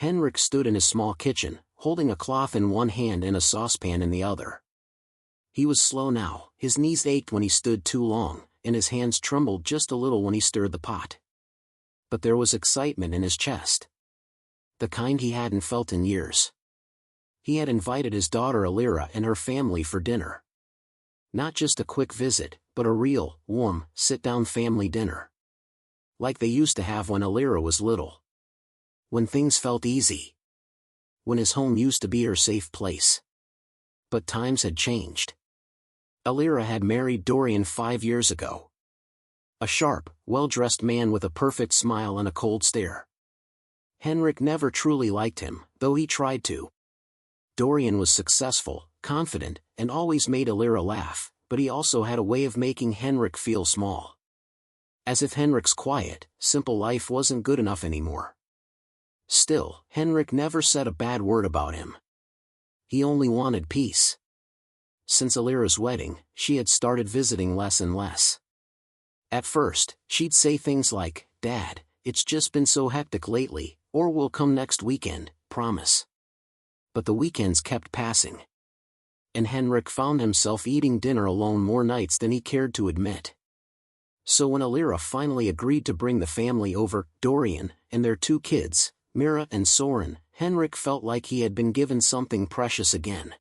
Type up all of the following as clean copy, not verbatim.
Henrik stood in his small kitchen, holding a cloth in one hand and a saucepan in the other. He was slow now, his knees ached when he stood too long, and his hands trembled just a little when he stirred the pot. But there was excitement in his chest. The kind he hadn't felt in years. He had invited his daughter Alira and her family for dinner. Not just a quick visit, but a real, warm, sit-down family dinner. Like they used to have when Alira was little. When things felt easy. When his home used to be her safe place. But times had changed. Alira had married Dorian 5 years ago. A sharp, well-dressed man with a perfect smile and a cold stare. Henrik never truly liked him, though he tried to. Dorian was successful, confident, and always made Alira laugh, but he also had a way of making Henrik feel small. As if Henrik's quiet, simple life wasn't good enough anymore. Still, Henrik never said a bad word about him. He only wanted peace. Since Alira's wedding, she had started visiting less and less. At first, she'd say things like, "Dad, it's just been so hectic lately," or "We'll come next weekend, promise." But the weekends kept passing. And Henrik found himself eating dinner alone more nights than he cared to admit. So when Alira finally agreed to bring the family over, Dorian, and their 2 kids, Mira and Soren, Henrik felt like he had been given something precious again.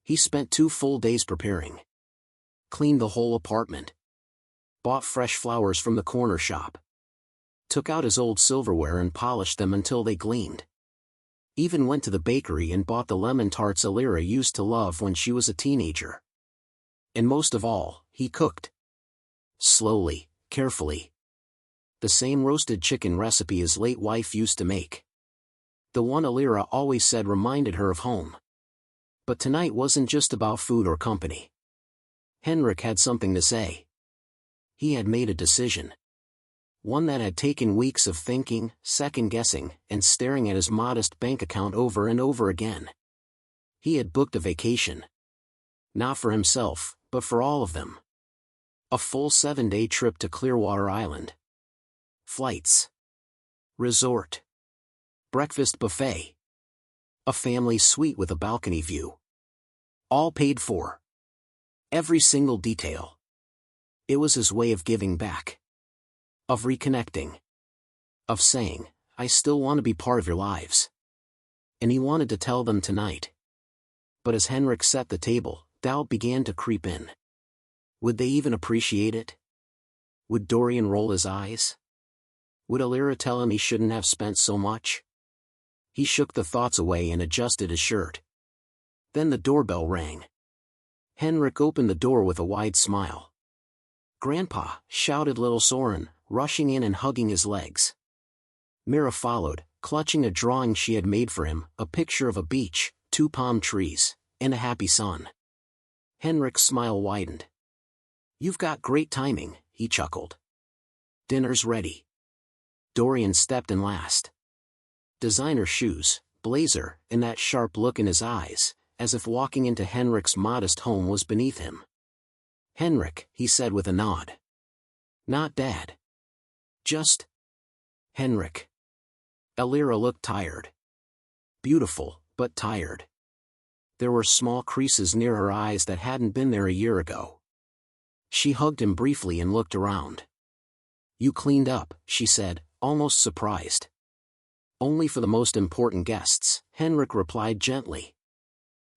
He spent 2 full days preparing. Cleaned the whole apartment. Bought fresh flowers from the corner shop. Took out his old silverware and polished them until they gleamed. Even went to the bakery and bought the lemon tarts Alira used to love when she was a teenager. And most of all, he cooked. Slowly, carefully. The same roasted chicken recipe his late wife used to make. The one Alira always said reminded her of home. But tonight wasn't just about food or company. Henrik had something to say. He had made a decision. One that had taken weeks of thinking, second-guessing, and staring at his modest bank account over and over again. He had booked a vacation. Not for himself, but for all of them. A full 7-day trip to Clearwater Island. Flights. Resort. Breakfast buffet. A family suite with a balcony view. All paid for. Every single detail. It was his way of giving back. Of reconnecting. Of saying, "I still want to be part of your lives." And he wanted to tell them tonight. But as Henrik set the table, doubt began to creep in. Would they even appreciate it? Would Dorian roll his eyes? Would Alira tell him he shouldn't have spent so much? He shook the thoughts away and adjusted his shirt. Then the doorbell rang. Henrik opened the door with a wide smile. "Grandpa!" shouted little Soren, rushing in and hugging his legs. Mira followed, clutching a drawing she had made for him, a picture of a beach, 2 palm trees, and a happy sun. Henrik's smile widened. "You've got great timing," he chuckled. "Dinner's ready." Dorian stepped in last. Designer shoes, blazer, and that sharp look in his eyes, as if walking into Henrik's modest home was beneath him. "Henrik," he said with a nod. "Not Dad. Just Henrik." Alira looked tired. Beautiful, but tired. There were small creases near her eyes that hadn't been there a year ago. She hugged him briefly and looked around. "You cleaned up," she said, almost surprised. "Only for the most important guests," Henrik replied gently.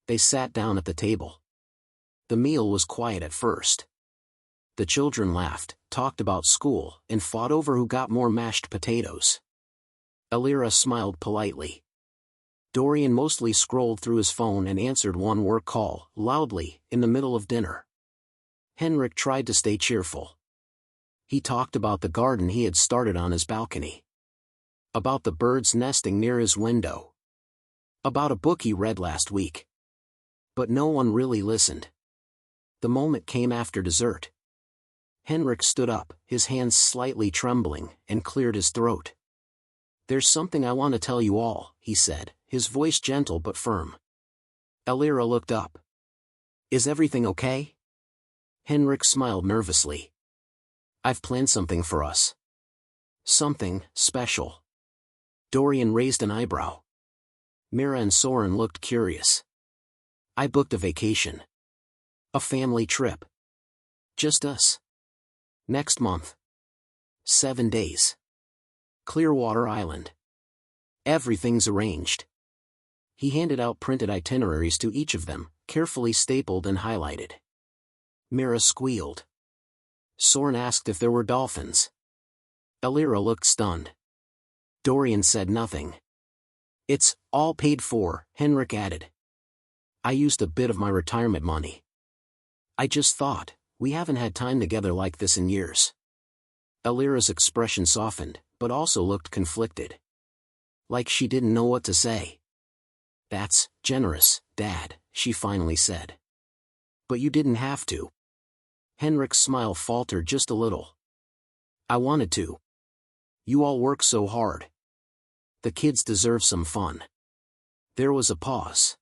They sat down at the table. The meal was quiet at first. The children laughed, talked about school, and fought over who got more mashed potatoes. Alira smiled politely. Dorian mostly scrolled through his phone and answered one work call, loudly, in the middle of dinner. Henrik tried to stay cheerful. He talked about the garden he had started on his balcony. About the birds nesting near his window. About a book he read last week. But no one really listened. The moment came after dessert. Henrik stood up, his hands slightly trembling, and cleared his throat. "There's something I want to tell you all," he said, his voice gentle but firm. Alira looked up. "Is everything okay?" Henrik smiled nervously. "I've planned something for us. Something special." Dorian raised an eyebrow. Mira and Soren looked curious. I booked a vacation. A family trip. Just us. Next month. 7 days. Clearwater Island. Everything's arranged. He handed out printed itineraries to each of them, carefully stapled and highlighted. Mira squealed. Soren asked if there were dolphins. Elira looked stunned. Dorian said nothing. It's all paid for, Henrik added. I used a bit of my retirement money. I just thought, we haven't had time together like this in years. Elira's expression softened, but also looked conflicted. Like she didn't know what to say. That's generous, Dad, she finally said. But you didn't have to. Henrik's smile faltered just a little. I wanted to. You all work so hard. The kids deserve some fun. There was a pause.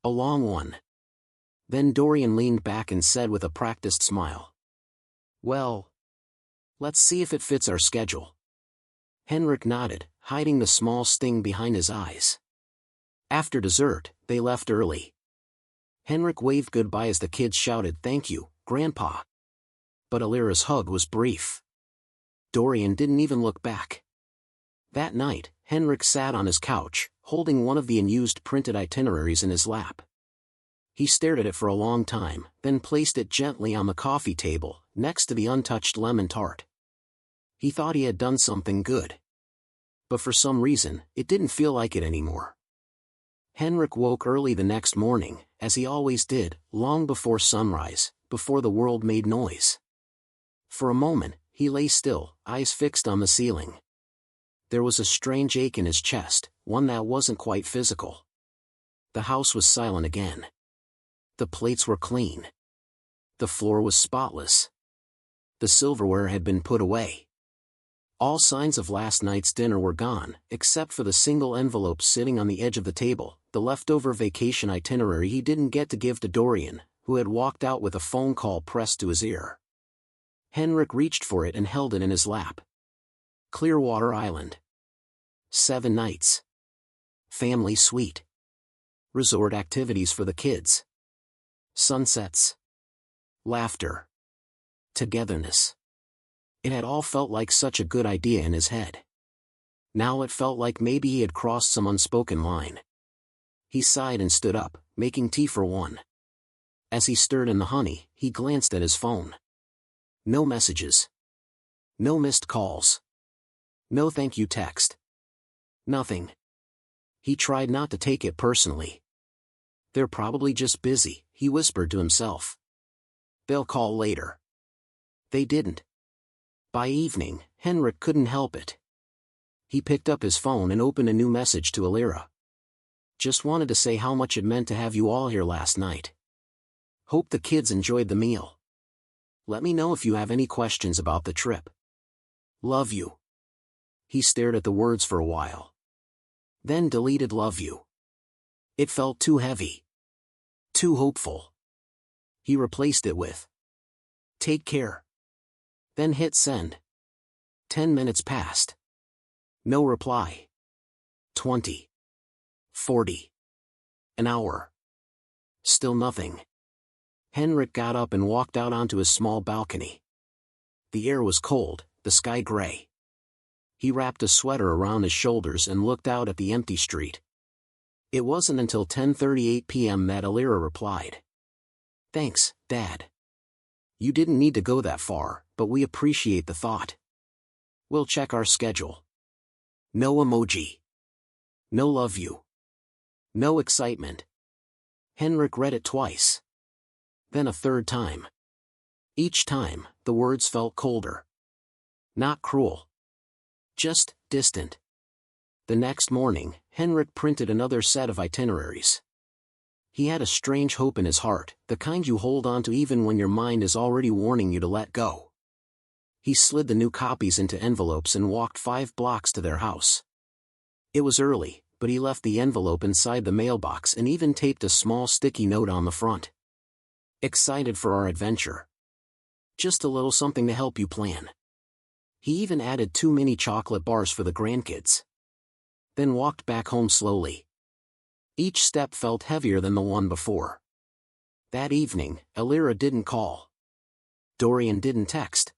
A long one. Then Dorian leaned back and said with a practiced smile. Well, let's see if it fits our schedule. Henrik nodded, hiding the small sting behind his eyes. After dessert, they left early. Henrik waved goodbye as the kids shouted, "Thank you, Grandpa." But Elira's hug was brief. Dorian didn't even look back. That night, Henrik sat on his couch, holding one of the unused printed itineraries in his lap. He stared at it for a long time, then placed it gently on the coffee table, next to the untouched lemon tart. He thought he had done something good. But for some reason, it didn't feel like it anymore. Henrik woke early the next morning, as he always did, long before sunrise, before the world made noise. For a moment, he lay still, eyes fixed on the ceiling. There was a strange ache in his chest, one that wasn't quite physical. The house was silent again. The plates were clean. The floor was spotless. The silverware had been put away. All signs of last night's dinner were gone, except for the single envelope sitting on the edge of the table, the leftover vacation itinerary he didn't get to give to Dorian, who had walked out with a phone call pressed to his ear. Henrik reached for it and held it in his lap. Clearwater Island. 7 nights. Family suite. Resort activities for the kids. Sunsets. Laughter. Togetherness. It had all felt like such a good idea in his head. Now it felt like maybe he had crossed some unspoken line. He sighed and stood up, making tea for one. As he stirred in the honey, he glanced at his phone. No messages. No missed calls. No thank you text. Nothing. He tried not to take it personally. They're probably just busy, he whispered to himself. They'll call later. They didn't. By evening, Henrik couldn't help it. He picked up his phone and opened a new message to Elira. Just wanted to say how much it meant to have you all here last night. Hope the kids enjoyed the meal. Let me know if you have any questions about the trip. Love you. He stared at the words for a while. Then deleted love you. It felt too heavy. Too hopeful. He replaced it with take care. Then hit send. 10 minutes passed. No reply. 20. 40. An hour. Still nothing. Henrik got up and walked out onto his small balcony. The air was cold, the sky gray. He wrapped a sweater around his shoulders and looked out at the empty street. It wasn't until 10:38 p.m. that Elira replied. Thanks, Dad. You didn't need to go that far, but we appreciate the thought. We'll check our schedule. No emoji. No love you. No excitement. Henrik read it twice. Then a third time. Each time, the words felt colder. Not cruel. Just distant. The next morning, Henrik printed another set of itineraries. He had a strange hope in his heart, the kind you hold on to even when your mind is already warning you to let go. He slid the new copies into envelopes and walked 5 blocks to their house. It was early, but he left the envelope inside the mailbox and even taped a small sticky note on the front. Excited for our adventure. Just a little something to help you plan. He even added 2 mini chocolate bars for the grandkids. then walked back home slowly. Each step felt heavier than the one before. That evening, Elira didn't call. Dorian didn't text.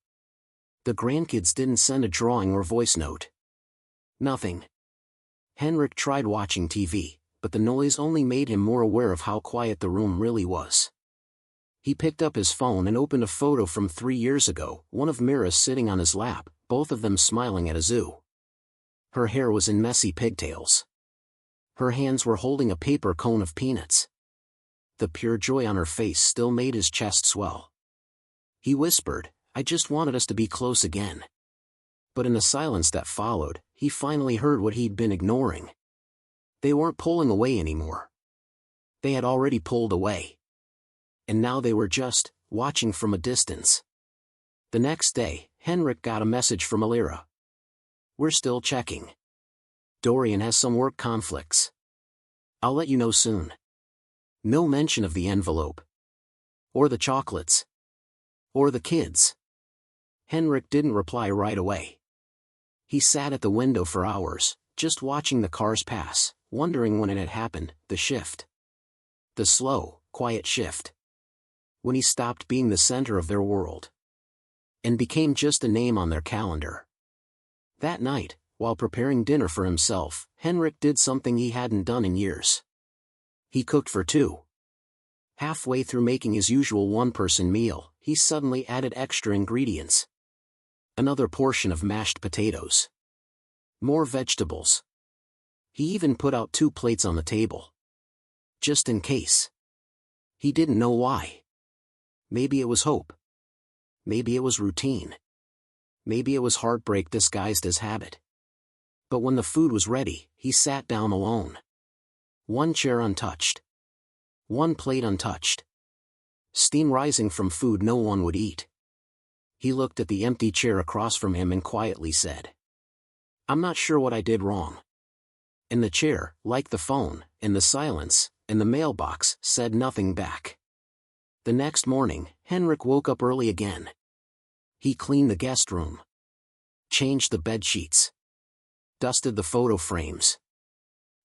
The grandkids didn't send a drawing or voice note. Nothing. Henrik tried watching TV, but the noise only made him more aware of how quiet the room really was. He picked up his phone and opened a photo from 3 years ago, one of Mira sitting on his lap, both of them smiling at a zoo. Her hair was in messy pigtails. Her hands were holding a paper cone of peanuts. The pure joy on her face still made his chest swell. He whispered, "I just wanted us to be close again." But in the silence that followed, he finally heard what he'd been ignoring. They weren't pulling away anymore. They had already pulled away. And now they were just watching from a distance. The next day, Henrik got a message from Elira. "We're still checking. Dorian has some work conflicts. I'll let you know soon." No mention of the envelope. Or the chocolates. Or the kids. Henrik didn't reply right away. He sat at the window for hours, just watching the cars pass, wondering when it had happened, the shift. The slow, quiet shift. When he stopped being the center of their world. And became just a name on their calendar. That night, while preparing dinner for himself, Henrik did something he hadn't done in years. He cooked for two. Halfway through making his usual one-person meal, he suddenly added extra ingredients. Another portion of mashed potatoes. More vegetables. He even put out 2 plates on the table. Just in case. He didn't know why. Maybe it was hope. Maybe it was routine. Maybe it was heartbreak disguised as habit. But when the food was ready, he sat down alone. 1 chair untouched. 1 plate untouched. Steam rising from food no one would eat. He looked at the empty chair across from him and quietly said, "I'm not sure what I did wrong." And the chair, like the phone, and the silence, and the mailbox, said nothing back. The next morning, Henrik woke up early again. He cleaned the guest room. Changed the bed sheets. Dusted the photo frames.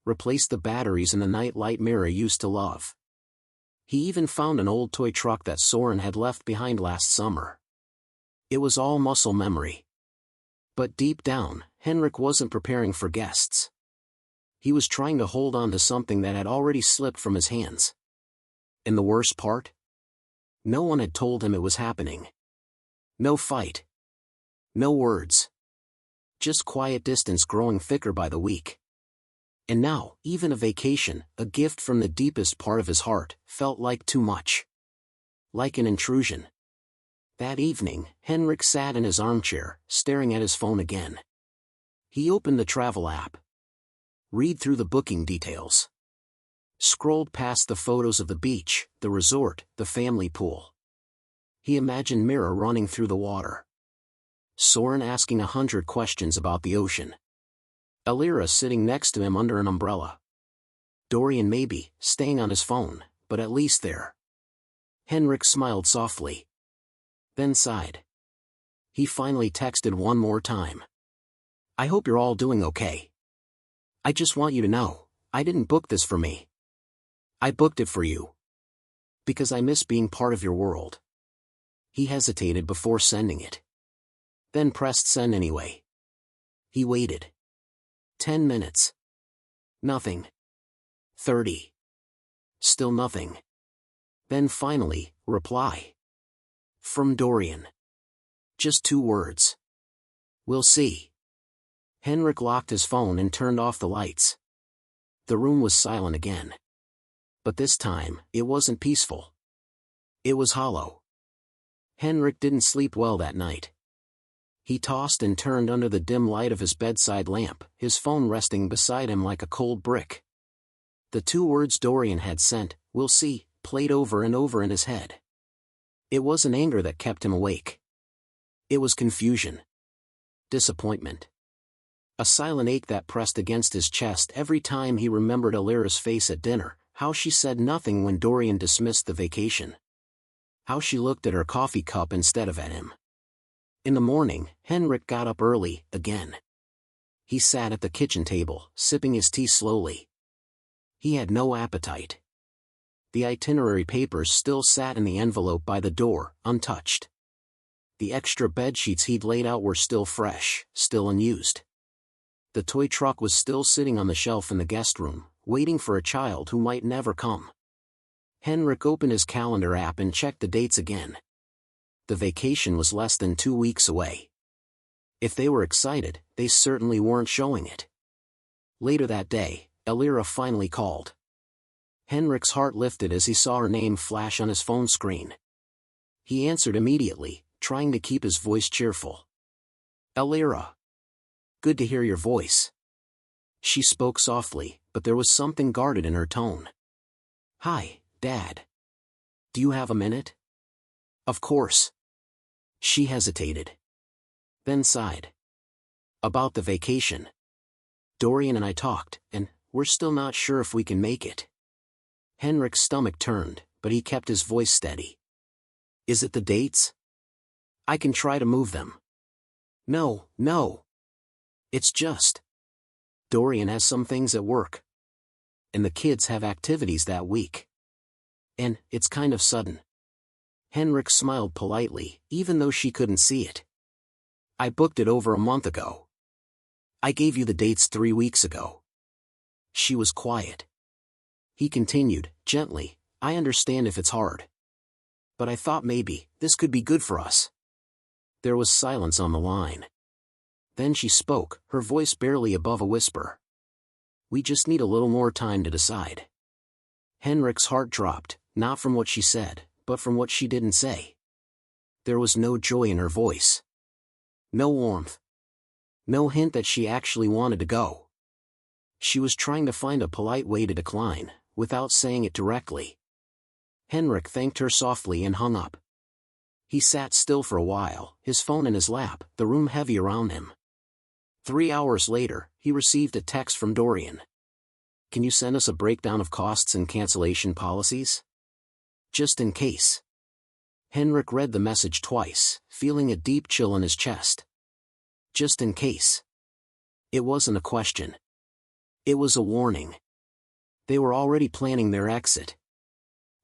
Replaced the batteries in the nightlight Mira used to love. He even found an old toy truck that Soren had left behind last summer. It was all muscle memory. But deep down, Henrik wasn't preparing for guests. He was trying to hold on to something that had already slipped from his hands. And the worst part? No one had told him it was happening. No fight. No words. Just quiet distance growing thicker by the week. And now, even a vacation, a gift from the deepest part of his heart, felt like too much. Like an intrusion. That evening, Henrik sat in his armchair, staring at his phone again. He opened the travel app. Read through the booking details. Scrolled past the photos of the beach, the resort, the family pool. He imagined Mira running through the water. Soren asking 100 questions about the ocean. Elira sitting next to him under an umbrella. Dorian maybe, staying on his phone, but at least there. Henrik smiled softly. Then sighed. He finally texted one more time. "I hope you're all doing okay. I just want you to know, I didn't book this for me. I booked it for you. Because I miss being part of your world." He hesitated before sending it. Then pressed send anyway. He waited. 10 minutes. Nothing. 30. Still nothing. Then finally, reply. From Dorian. Just 2 words. "We'll see." Henrik locked his phone and turned off the lights. The room was silent again. But this time, it wasn't peaceful. It was hollow. Henrik didn't sleep well that night. He tossed and turned under the dim light of his bedside lamp, his phone resting beside him like a cold brick. The 2 words Dorian had sent, "We'll see," played over and over in his head. It wasn't anger that kept him awake. It was confusion. Disappointment. A silent ache that pressed against his chest every time he remembered Elira's face at dinner, how she said nothing when Dorian dismissed the vacation. How she looked at her coffee cup instead of at him. In the morning, Henrik got up early, again. He sat at the kitchen table, sipping his tea slowly. He had no appetite. The itinerary papers still sat in the envelope by the door, untouched. The extra bedsheets he'd laid out were still fresh, still unused. The toy truck was still sitting on the shelf in the guest room, waiting for a child who might never come. Henrik opened his calendar app and checked the dates again. The vacation was less than 2 weeks away. If they were excited, they certainly weren't showing it. Later that day, Elira finally called. Henrik's heart lifted as he saw her name flash on his phone screen. He answered immediately, trying to keep his voice cheerful. "Elira. Good to hear your voice." She spoke softly, but there was something guarded in her tone. "Hi, Dad. Do you have a minute?" "Of course." She hesitated. Then sighed. "About the vacation. Dorian and I talked, and we're still not sure if we can make it." Henrik's stomach turned, but he kept his voice steady. "Is it the dates? I can try to move them." No. It's just. Dorian has some things at work. And the kids have activities that week. And it's kind of sudden." Henrik smiled politely, even though she couldn't see it. "I booked it over a month ago. I gave you the dates 3 weeks ago." She was quiet. He continued, gently, "I understand if it's hard. But I thought maybe this could be good for us." There was silence on the line. Then she spoke, her voice barely above a whisper. "We just need a little more time to decide." Henrik's heart dropped, not from what she said, but from what she didn't say. There was no joy in her voice. No warmth. No hint that she actually wanted to go. She was trying to find a polite way to decline, without saying it directly. Henrik thanked her softly and hung up. He sat still for a while, his phone in his lap, the room heavy around him. 3 hours later, he received a text from Dorian. "Can you send us a breakdown of costs and cancellation policies? Just in case." Henrik read the message twice, feeling a deep chill in his chest. Just in case. It wasn't a question. It was a warning. They were already planning their exit.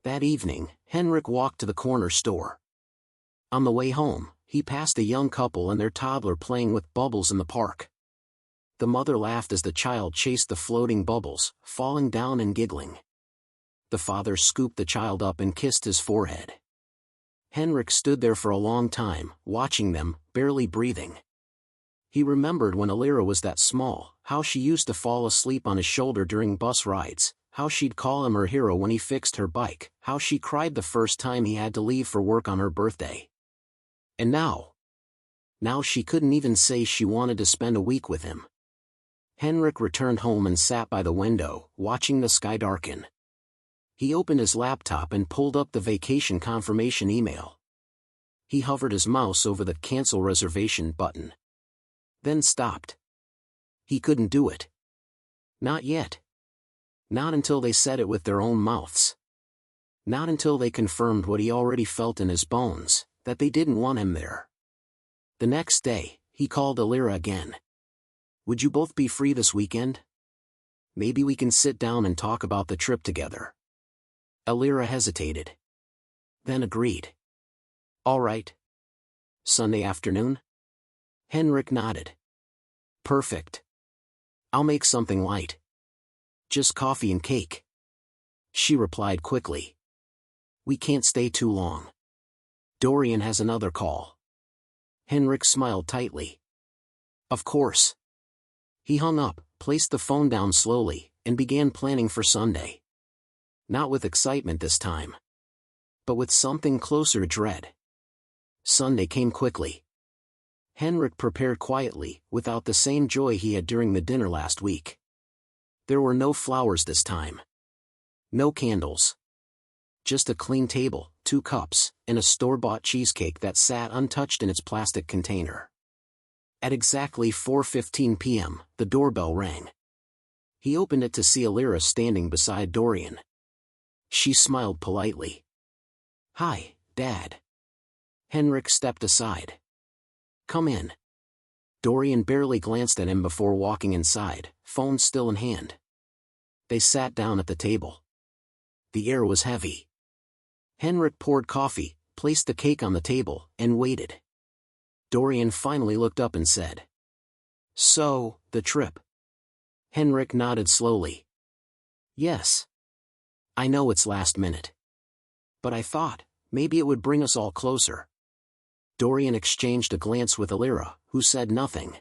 That evening, Henrik walked to the corner store. On the way home, he passed a young couple and their toddler playing with bubbles in the park. The mother laughed as the child chased the floating bubbles, falling down and giggling. The father scooped the child up and kissed his forehead. Henrik stood there for a long time, watching them, barely breathing. He remembered when Elira was that small, how she used to fall asleep on his shoulder during bus rides, how she'd call him her hero when he fixed her bike, how she cried the first time he had to leave for work on her birthday. And now she couldn't even say she wanted to spend a week with him. Henrik returned home and sat by the window, watching the sky darken. He opened his laptop and pulled up the vacation confirmation email. He hovered his mouse over the cancel reservation button. Then stopped. He couldn't do it. Not yet. Not until they said it with their own mouths. Not until they confirmed what he already felt in his bones, that they didn't want him there. The next day, he called Elira again. "Would you both be free this weekend? Maybe we can sit down and talk about the trip together." Elira hesitated. Then agreed. "All right. Sunday afternoon?" Henrik nodded. "Perfect. I'll make something light. Just coffee and cake." She replied quickly. "We can't stay too long. Dorian has another call." Henrik smiled tightly. "Of course." He hung up, placed the phone down slowly, and began planning for Sunday. Not with excitement this time, but with something closer to dread. Sunday came quickly. Henrik prepared quietly, without the same joy he had during the dinner last week. There were no flowers this time. No candles. Just a clean table, 2 cups, and a store-bought cheesecake that sat untouched in its plastic container. At exactly 4:15 p.m., the doorbell rang. He opened it to see Elira standing beside Dorian. She smiled politely. "Hi, Dad." Henrik stepped aside. "Come in." Dorian barely glanced at him before walking inside, phone still in hand. They sat down at the table. The air was heavy. Henrik poured coffee, placed the cake on the table, and waited. Dorian finally looked up and said, "So, the trip?" Henrik nodded slowly. "Yes. I know it's last minute. But I thought, maybe it would bring us all closer." Dorian exchanged a glance with Alira, who said nothing.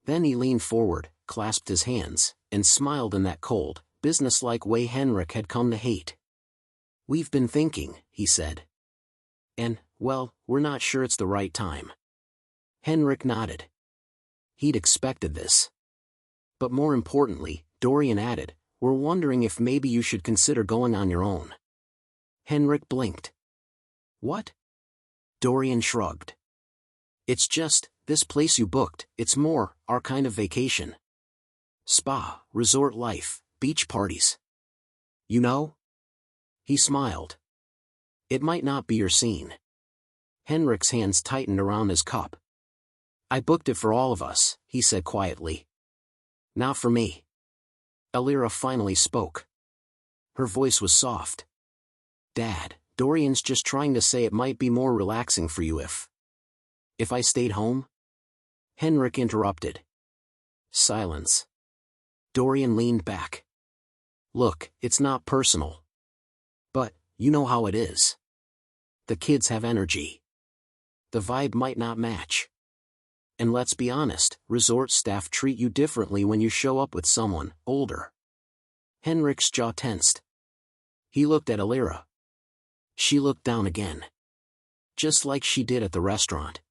Then he leaned forward, clasped his hands, and smiled in that cold, businesslike way Henrik had come to hate. "We've been thinking," he said. "And, well, we're not sure it's the right time." Henrik nodded. He'd expected this. "But more importantly," Dorian added, "we're wondering if maybe you should consider going on your own." Henrik blinked. "What?" Dorian shrugged. "It's just, this place you booked, it's more, our kind of vacation. Spa, resort life, beach parties. You know?" He smiled. "It might not be your scene." Henrik's hands tightened around his cup. "I booked it for all of us," he said quietly. "Not for me." Alira finally spoke. Her voice was soft. "Dad, Dorian's just trying to say it might be more relaxing for you if I stayed home?" Henrik interrupted. Silence. Dorian leaned back. "Look, it's not personal. But, you know how it is. The kids have energy. The vibe might not match. And let's be honest, resort staff treat you differently when you show up with someone older." Henrik's jaw tensed. He looked at Alira. She looked down again. Just like she did at the restaurant.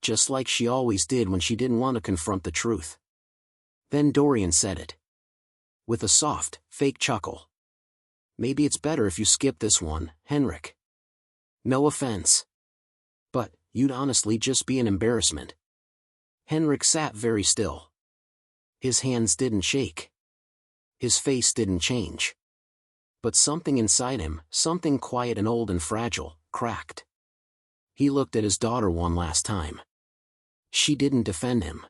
Just like she always did when she didn't want to confront the truth. Then Dorian said it. With a soft, fake chuckle. "Maybe it's better if you skip this one, Henrik. No offense. But, you'd honestly just be an embarrassment." Henrik sat very still. His hands didn't shake. His face didn't change. But something inside him, something quiet and old and fragile, cracked. He looked at his daughter one last time. She didn't defend him.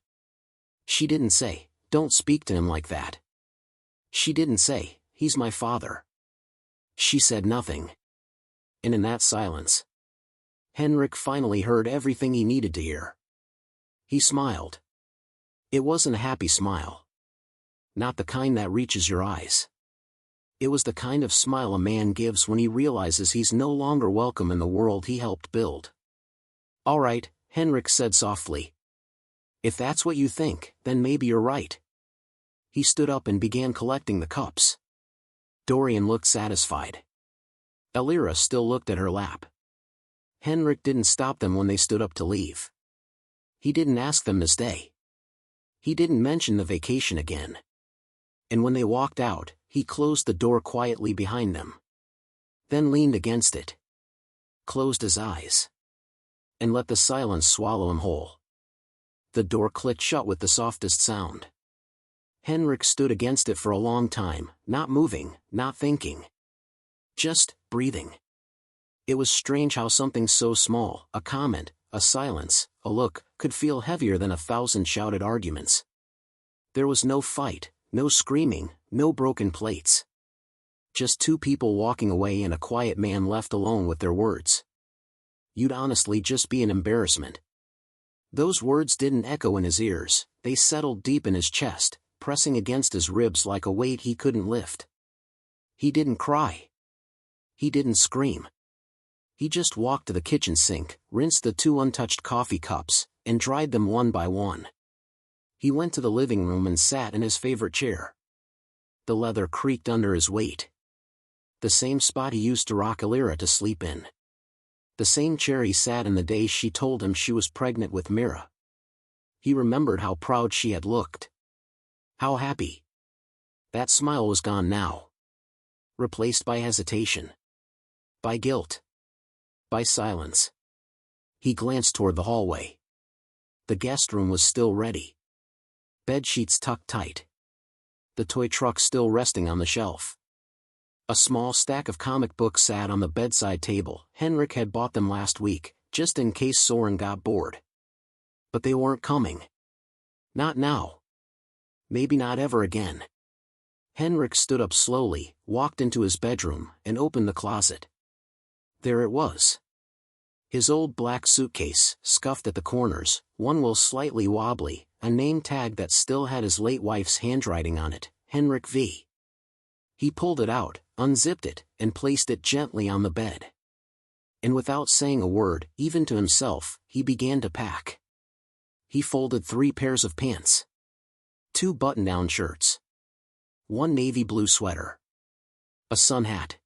She didn't say, "Don't speak to him like that." She didn't say, "He's my father." She said nothing. And in that silence, Henrik finally heard everything he needed to hear. He smiled. It wasn't a happy smile. Not the kind that reaches your eyes. It was the kind of smile a man gives when he realizes he's no longer welcome in the world he helped build. "All right," Henrik said softly. "If that's what you think, then maybe you're right." He stood up and began collecting the cups. Dorian looked satisfied. Alira still looked at her lap. Henrik didn't stop them when they stood up to leave. He didn't ask them to stay. He didn't mention the vacation again. And when they walked out, he closed the door quietly behind them. Then leaned against it. Closed his eyes. And let the silence swallow him whole. The door clicked shut with the softest sound. Henrik stood against it for a long time, not moving, not thinking. Just breathing. It was strange how something so small, a comment, a silence, a look, could feel heavier than 1,000 shouted arguments. There was no fight, no screaming, no broken plates. Just two people walking away and a quiet man left alone with their words. "You'd honestly just be an embarrassment." Those words didn't echo in his ears, they settled deep in his chest, pressing against his ribs like a weight he couldn't lift. He didn't cry. He didn't scream. He just walked to the kitchen sink, rinsed the 2 untouched coffee cups, and dried them one by one. He went to the living room and sat in his favorite chair. The leather creaked under his weight. The same spot he used to rock Alira to sleep in. The same chair he sat in the day she told him she was pregnant with Mira. He remembered how proud she had looked. How happy. That smile was gone now. Replaced by hesitation. By guilt. By silence. He glanced toward the hallway. The guest room was still ready. Bed sheets tucked tight. The toy truck still resting on the shelf. A small stack of comic books sat on the bedside table. Henrik had bought them last week, just in case Soren got bored. But they weren't coming. Not now. Maybe not ever again. Henrik stood up slowly, walked into his bedroom, and opened the closet. There it was. His old black suitcase, scuffed at the corners, one wheel slightly wobbly, a name tag that still had his late wife's handwriting on it, Henrik V. He pulled it out, unzipped it, and placed it gently on the bed. And without saying a word, even to himself, he began to pack. He folded 3 pairs of pants. 2 button-down shirts. 1 navy blue sweater. A sun hat.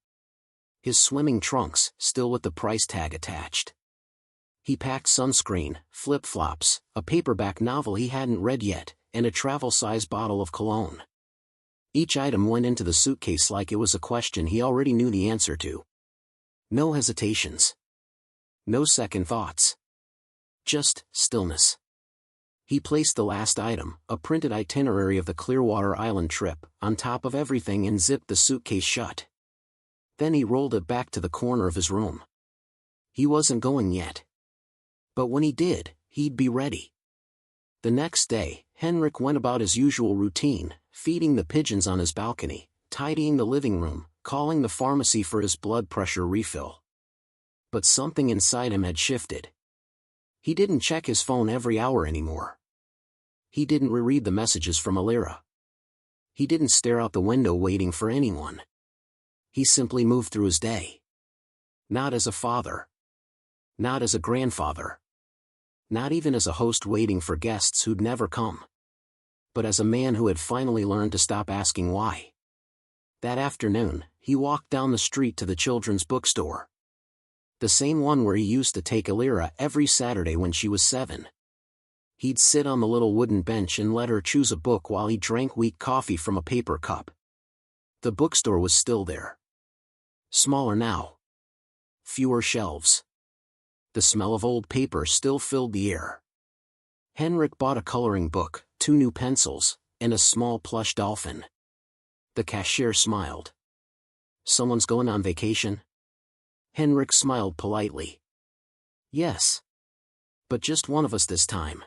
His swimming trunks, still with the price tag attached. He packed sunscreen, flip-flops, a paperback novel he hadn't read yet, and a travel-size bottle of cologne. Each item went into the suitcase like it was a question he already knew the answer to. No hesitations. No second thoughts. Just stillness. He placed the last item, a printed itinerary of the Clearwater Island trip, on top of everything and zipped the suitcase shut. Then he rolled it back to the corner of his room. He wasn't going yet. But when he did, he'd be ready. The next day, Henrik went about his usual routine, feeding the pigeons on his balcony, tidying the living room, calling the pharmacy for his blood pressure refill. But something inside him had shifted. He didn't check his phone every hour anymore. He didn't reread the messages from Alira. He didn't stare out the window waiting for anyone. He simply moved through his day. Not as a father. Not as a grandfather. Not even as a host waiting for guests who'd never come. But as a man who had finally learned to stop asking why. That afternoon, he walked down the street to the children's bookstore. The same one where he used to take Alira every Saturday when she was 7. He'd sit on the little wooden bench and let her choose a book while he drank weak coffee from a paper cup. The bookstore was still there. Smaller now. Fewer shelves. The smell of old paper still filled the air. Henrik bought a coloring book, 2 new pencils, and a small plush dolphin. The cashier smiled. "Someone's going on vacation?" Henrik smiled politely. "Yes. But just one of us this time."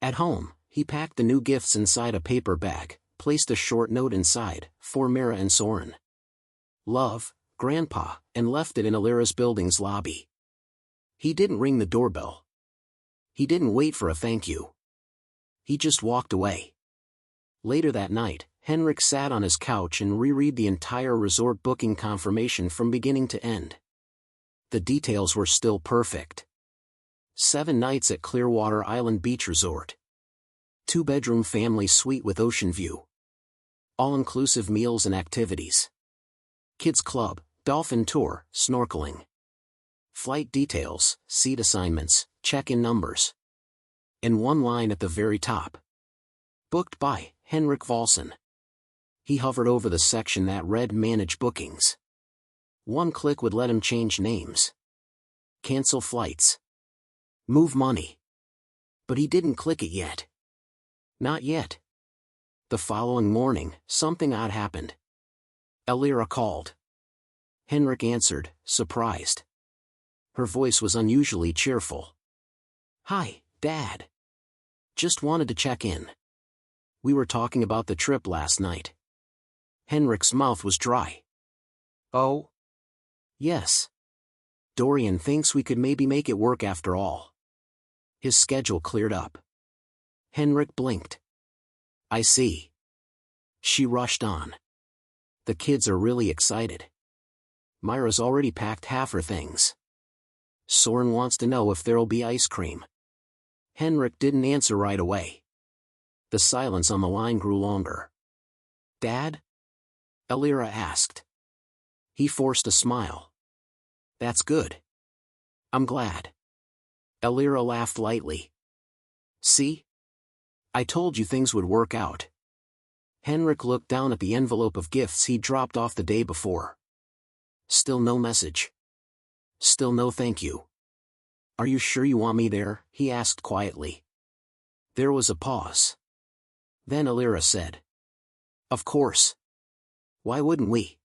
At home, he packed the new gifts inside a paper bag, placed a short note inside, for Mira and Soren. "Love, Grandpa," and left it in Alira's building's lobby. He didn't ring the doorbell. He didn't wait for a thank you. He just walked away. Later that night, Henrik sat on his couch and reread the entire resort booking confirmation from beginning to end. The details were still perfect. 7 nights at Clearwater Island Beach Resort. 2-bedroom family suite with ocean view. All-inclusive meals and activities. Kids club, dolphin tour, snorkeling. Flight details, seat assignments, check-in numbers. And one line at the very top. Booked by Henrik Volson. He hovered over the section that read Manage Bookings. One click would let him change names. Cancel flights. Move money. But he didn't click it yet. Not yet. The following morning, something odd happened. Alira called. Henrik answered, surprised. Her voice was unusually cheerful. "Hi, Dad. Just wanted to check in. We were talking about the trip last night." Henrik's mouth was dry. "Oh? Yes. Dorian thinks we could maybe make it work after all." His schedule cleared up. Henrik blinked. "I see." She rushed on. "The kids are really excited. Myra's already packed half her things. Soren wants to know if there'll be ice cream." Henrik didn't answer right away. The silence on the line grew longer. "Dad?" Alira asked. He forced a smile. "That's good. I'm glad." Alira laughed lightly. "See? I told you things would work out." Henrik looked down at the envelope of gifts he dropped off the day before. Still no message. Still no thank you. "Are you sure you want me there?" he asked quietly. There was a pause. Then Alira said, "Of course. Why wouldn't we?"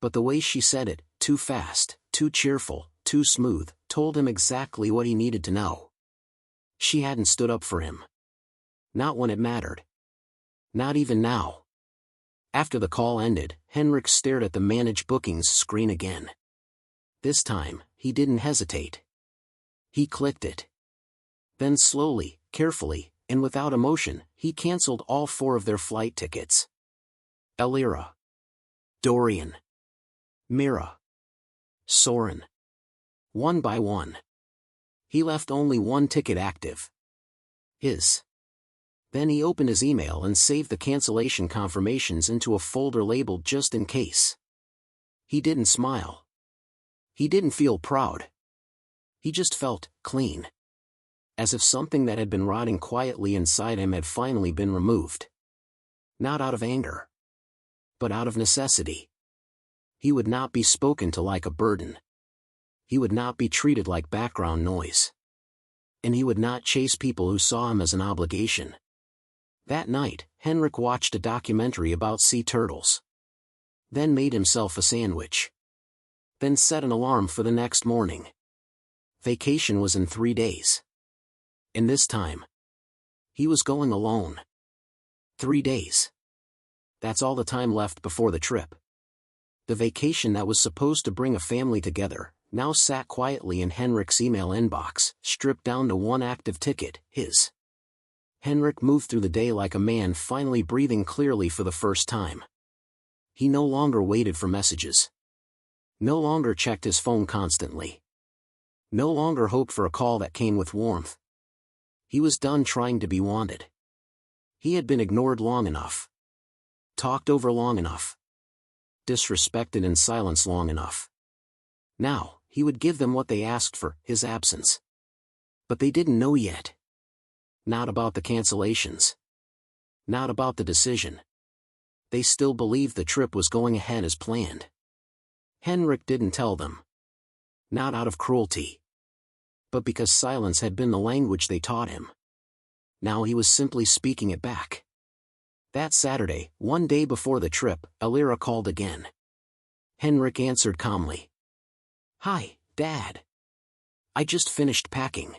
But the way she said it, too fast, too cheerful, too smooth, told him exactly what he needed to know. She hadn't stood up for him. Not when it mattered. Not even now. After the call ended, Henrik stared at the Manage Bookings screen again. This time, he didn't hesitate. He clicked it. Then slowly, carefully, and without emotion, he canceled all 4 of their flight tickets. Elira. Dorian. Mira. Soren. One by one. He left only 1 ticket active. His. Then he opened his email and saved the cancellation confirmations into a folder labeled just in case. He didn't smile. He didn't feel proud. He just felt clean. As if something that had been rotting quietly inside him had finally been removed. Not out of anger, but out of necessity. He would not be spoken to like a burden. He would not be treated like background noise. And he would not chase people who saw him as an obligation. That night, Henrik watched a documentary about sea turtles. Then made himself a sandwich. Then set an alarm for the next morning. Vacation was in 3 days. And this time, he was going alone. 3 days. That's all the time left before the trip. The vacation that was supposed to bring a family together, now sat quietly in Henrik's email inbox, stripped down to 1 active ticket, his. Henrik moved through the day like a man finally breathing clearly for the first time. He no longer waited for messages. No longer checked his phone constantly. No longer hoped for a call that came with warmth. He was done trying to be wanted. He had been ignored long enough. Talked over long enough. Disrespected in silence long enough. Now, he would give them what they asked for, his absence. But they didn't know yet. Not about the cancellations. Not about the decision. They still believed the trip was going ahead as planned. Henrik didn't tell them. Not out of cruelty. But because silence had been the language they taught him. Now he was simply speaking it back. That Saturday, 1 day before the trip, Elira called again. Henrik answered calmly. "Hi, Dad. I just finished packing.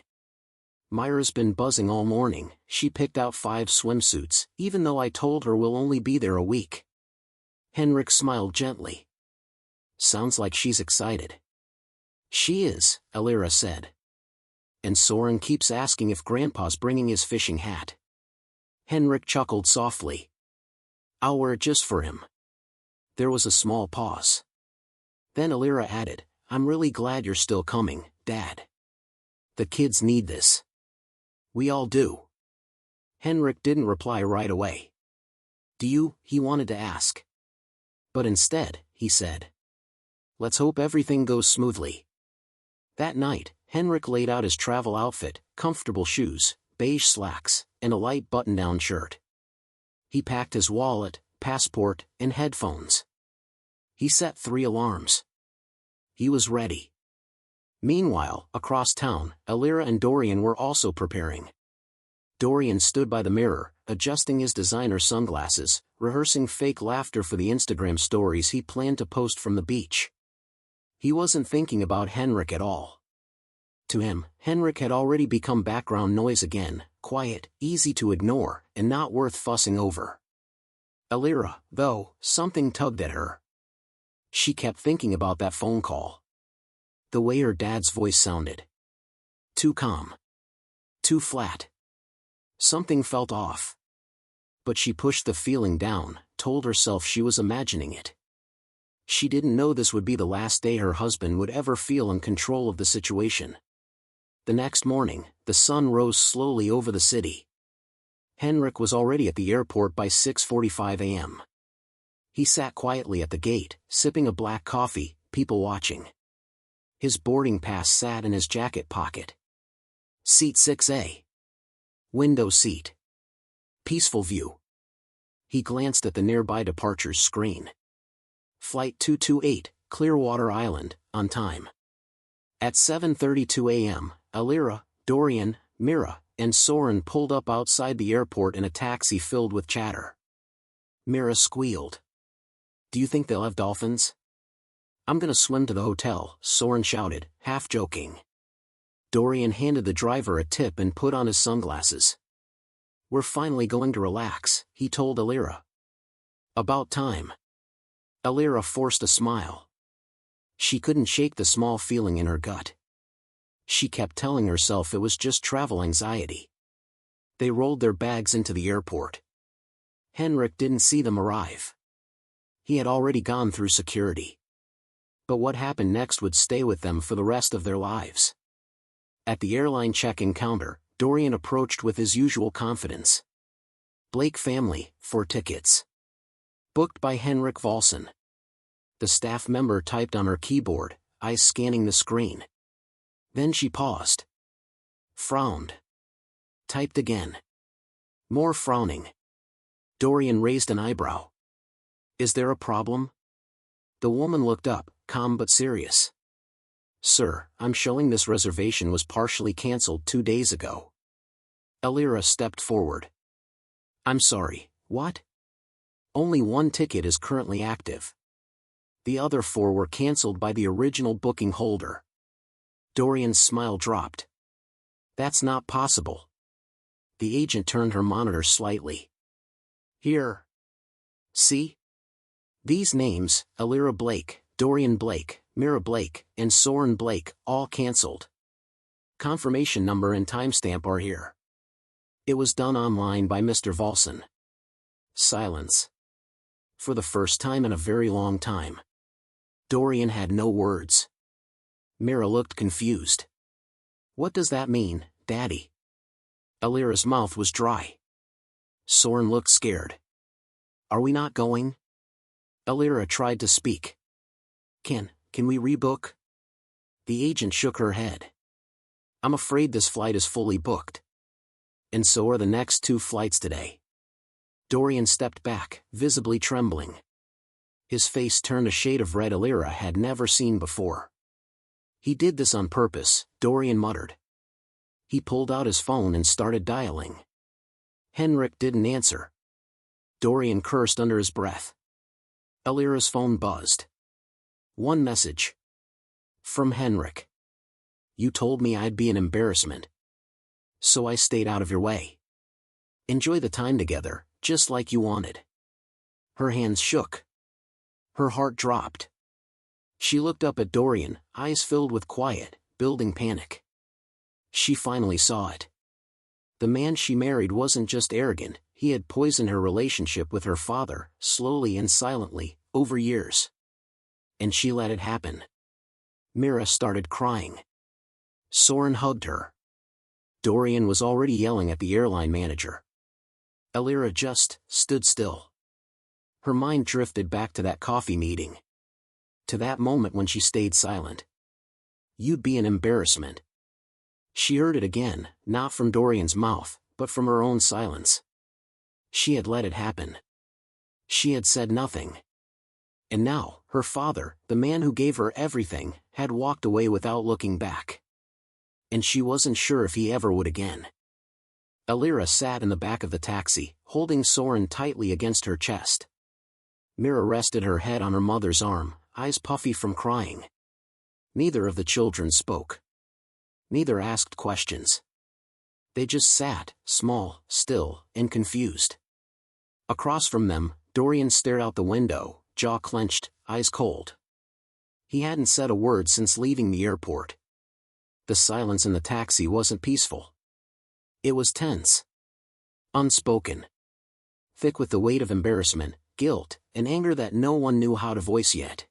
Myra's been buzzing all morning. She picked out 5 swimsuits, even though I told her we'll only be there a week." Henrik smiled gently. "Sounds like she's excited." "She is," Elira said. "And Soren keeps asking if Grandpa's bringing his fishing hat." Henrik chuckled softly. "I'll wear it just for him." There was a small pause. Then Elira added, "I'm really glad you're still coming, Dad. The kids need this. We all do." Henrik didn't reply right away. "Do you?" he wanted to ask. But instead, he said, "Let's hope everything goes smoothly." That night, Henrik laid out his travel outfit, comfortable shoes, beige slacks, and a light button-down shirt. He packed his wallet, passport, and headphones. He set 3 alarms. He was ready. Meanwhile, across town, Elira and Dorian were also preparing. Dorian stood by the mirror, adjusting his designer sunglasses, rehearsing fake laughter for the Instagram stories he planned to post from the beach. He wasn't thinking about Henrik at all. To him, Henrik had already become background noise again, quiet, easy to ignore, and not worth fussing over. Elira, though, something tugged at her. She kept thinking about that phone call. The way her dad's voice sounded. Too calm. Too flat. Something felt off. But she pushed the feeling down, told herself she was imagining it. She didn't know this would be the last day her husband would ever feel in control of the situation. The next morning, the sun rose slowly over the city. Henrik was already at the airport by 6:45 a.m. He sat quietly at the gate, sipping a black coffee, people watching. His boarding pass sat in his jacket pocket. Seat 6A. Window seat. Peaceful view. He glanced at the nearby departures screen. Flight 228, Clearwater Island, on time. At 7:32 a.m., Elira, Dorian, Mira, and Soren pulled up outside the airport in a taxi filled with chatter. Mira squealed. "Do you think they'll have dolphins?" "I'm gonna swim to the hotel," Soren shouted, half joking. Dorian handed the driver a tip and put on his sunglasses. "We're finally going to relax," he told Alira. "About time." Alira forced a smile. She couldn't shake the small feeling in her gut. She kept telling herself it was just travel anxiety. They rolled their bags into the airport. Henrik didn't see them arrive. He had already gone through security. But what happened next would stay with them for the rest of their lives. At the airline check-in counter, Dorian approached with his usual confidence. "Blake family, 4 tickets. Booked by Henrik Volson." The staff member typed on her keyboard, eyes scanning the screen. Then she paused. Frowned. Typed again. More frowning. Dorian raised an eyebrow. "Is there a problem?" The woman looked up, calm but serious. "Sir, I'm showing this reservation was partially cancelled 2 days ago." Alira stepped forward. "I'm sorry, what?" "Only 1 ticket is currently active. The other 4 were cancelled by the original booking holder." Dorian's smile dropped. "That's not possible." The agent turned her monitor slightly. "Here. See? These names, Alira Blake, Dorian Blake, Mira Blake, and Soren Blake, all cancelled. Confirmation number and timestamp are here. It was done online by Mr. Volson." Silence. For the first time in a very long time. Dorian had no words. Mira looked confused. "What does that mean, Daddy?" Alira's mouth was dry. Soren looked scared. "Are we not going?" Alira tried to speak. Can we rebook?" The agent shook her head. "I'm afraid this flight is fully booked. And so are the next 2 flights today." Dorian stepped back, visibly trembling. His face turned a shade of red Alira had never seen before. "He did this on purpose," Dorian muttered. He pulled out his phone and started dialing. Henrik didn't answer. Dorian cursed under his breath. Alira's phone buzzed. One message. From Henrik. "You told me I'd be an embarrassment. So I stayed out of your way. Enjoy the time together, just like you wanted." Her hands shook. Her heart dropped. She looked up at Dorian, eyes filled with quiet, building panic. She finally saw it. The man she married wasn't just arrogant, he had poisoned her relationship with her father, slowly and silently, over years. And she let it happen. Mira started crying. Soren hugged her. Dorian was already yelling at the airline manager. Alira just stood still. Her mind drifted back to that coffee meeting. To that moment when she stayed silent. "You'd be an embarrassment." She heard it again, not from Dorian's mouth, but from her own silence. She had let it happen. She had said nothing. And now, her father, the man who gave her everything, had walked away without looking back. And she wasn't sure if he ever would again. Alira sat in the back of the taxi, holding Soren tightly against her chest. Mira rested her head on her mother's arm, eyes puffy from crying. Neither of the children spoke. Neither asked questions. They just sat, small, still, and confused. Across from them, Dorian stared out the window, jaw clenched, eyes cold. He hadn't said a word since leaving the airport. The silence in the taxi wasn't peaceful. It was tense. Unspoken. Thick with the weight of embarrassment, guilt, and anger that no one knew how to voice yet.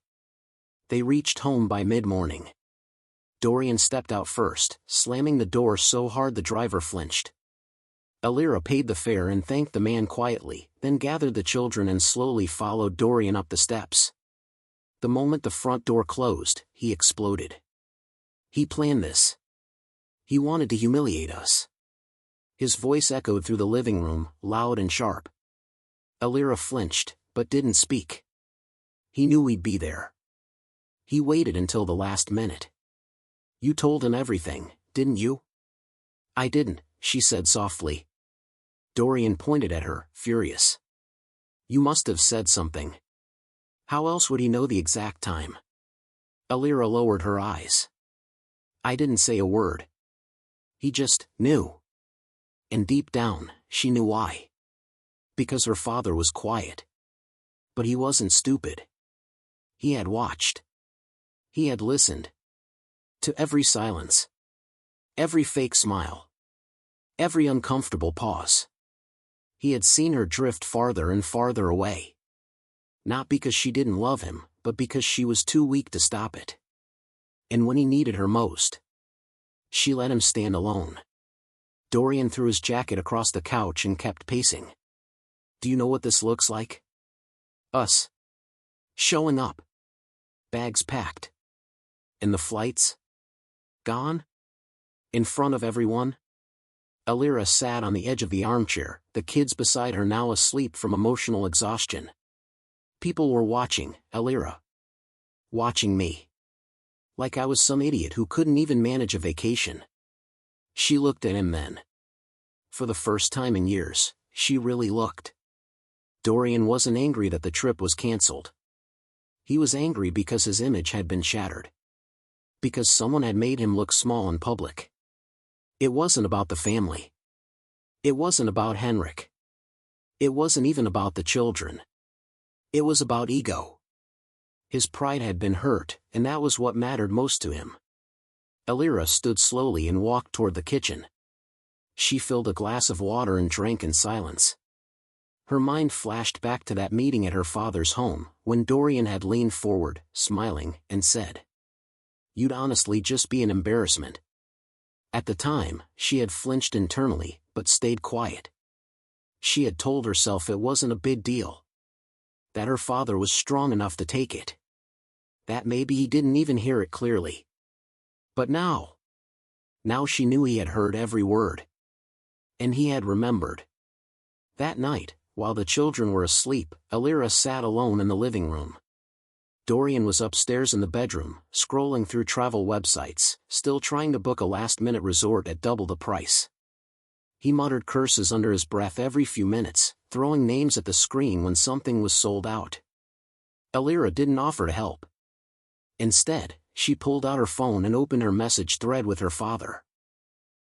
They reached home by mid-morning. Dorian stepped out first, slamming the door so hard the driver flinched. Alira paid the fare and thanked the man quietly, then gathered the children and slowly followed Dorian up the steps. The moment the front door closed, he exploded. He planned this. He wanted to humiliate us. His voice echoed through the living room, loud and sharp. Alira flinched, but didn't speak. He knew we'd be there. He waited until the last minute. "You told him everything, didn't you?" "I didn't," she said softly. Dorian pointed at her, furious. "You must have said something. How else would he know the exact time?" Alira lowered her eyes. "I didn't say a word. He just knew. And deep down, she knew why. Because her father was quiet. But he wasn't stupid. He had watched. He had listened. To every silence. Every fake smile. Every uncomfortable pause. He had seen her drift farther and farther away. Not because she didn't love him, but because she was too weak to stop it. And when he needed her most, she let him stand alone. Dorian threw his jacket across the couch and kept pacing. Do you know what this looks like? Us. Showing up. Bags packed. And the flights? Gone? In front of everyone? Alira sat on the edge of the armchair, the kids beside her now asleep from emotional exhaustion. People were watching, Alira. Watching me. Like I was some idiot who couldn't even manage a vacation. She looked at him then. For the first time in years, she really looked. Dorian wasn't angry that the trip was cancelled. He was angry because his image had been shattered. Because someone had made him look small in public. It wasn't about the family. It wasn't about Henrik. It wasn't even about the children. It was about ego. His pride had been hurt, and that was what mattered most to him. Alira stood slowly and walked toward the kitchen. She filled a glass of water and drank in silence. Her mind flashed back to that meeting at her father's home, when Dorian had leaned forward, smiling, and said, "You'd honestly just be an embarrassment." At the time, she had flinched internally, but stayed quiet. She had told herself it wasn't a big deal. That her father was strong enough to take it. That maybe he didn't even hear it clearly. But now she knew he had heard every word. And he had remembered. That night, while the children were asleep, Alira sat alone in the living room. Dorian was upstairs in the bedroom, scrolling through travel websites, still trying to book a last-minute resort at double the price. He muttered curses under his breath every few minutes, throwing names at the screen when something was sold out. Alira didn't offer to help. Instead, she pulled out her phone and opened her message thread with her father.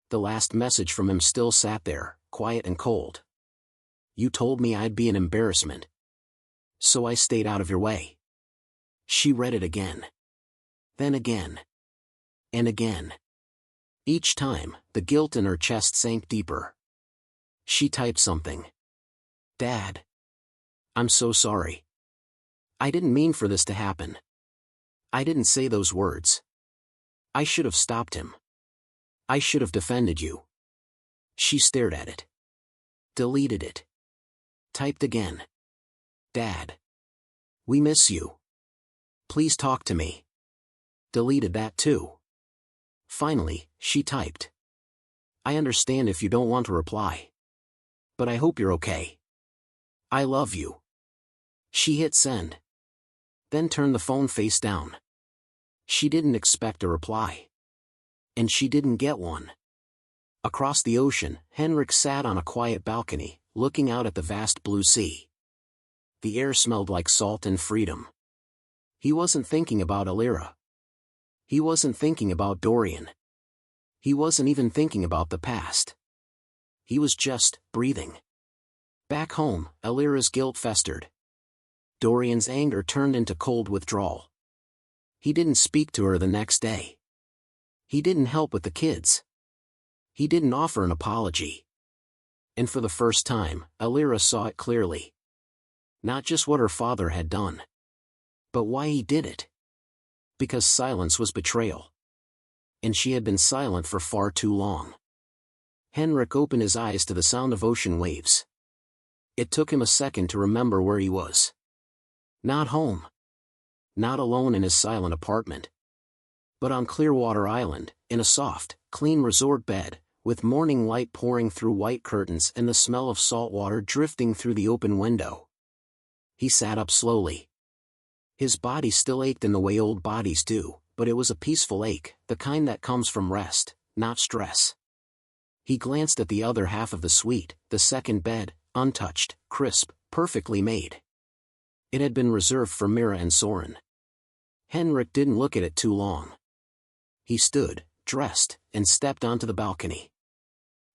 The last message from him still sat there, quiet and cold. "You told me I'd be an embarrassment. So I stayed out of your way." She read it again. Then again. And again. Each time, the guilt in her chest sank deeper. She typed something. "Dad. I'm so sorry. I didn't mean for this to happen. I didn't say those words. I should have stopped him. I should have defended you." She stared at it. Deleted it. Typed again. "Dad. We miss you. Please talk to me." Deleted that too. Finally, she typed. "I understand if you don't want to reply. But I hope you're okay. I love you." She hit send. Then turned the phone face down. She didn't expect a reply. And she didn't get one. Across the ocean, Henrik sat on a quiet balcony, looking out at the vast blue sea. The air smelled like salt and freedom. He wasn't thinking about Alira. He wasn't thinking about Dorian. He wasn't even thinking about the past. He was just breathing. Back home, Alira's guilt festered. Dorian's anger turned into cold withdrawal. He didn't speak to her the next day. He didn't help with the kids. He didn't offer an apology. And for the first time, Alira saw it clearly. Not just what her father had done, but why he did it. Because silence was betrayal. And she had been silent for far too long. Henrik opened his eyes to the sound of ocean waves. It took him a second to remember where he was. Not home. Not alone in his silent apartment. But on Clearwater Island, in a soft, clean resort bed, with morning light pouring through white curtains and the smell of salt water drifting through the open window. He sat up slowly. His body still ached in the way old bodies do, but it was a peaceful ache, the kind that comes from rest, not stress. He glanced at the other half of the suite, the second bed, untouched, crisp, perfectly made. It had been reserved for Mira and Soren. Henrik didn't look at it too long. He stood, dressed, and stepped onto the balcony.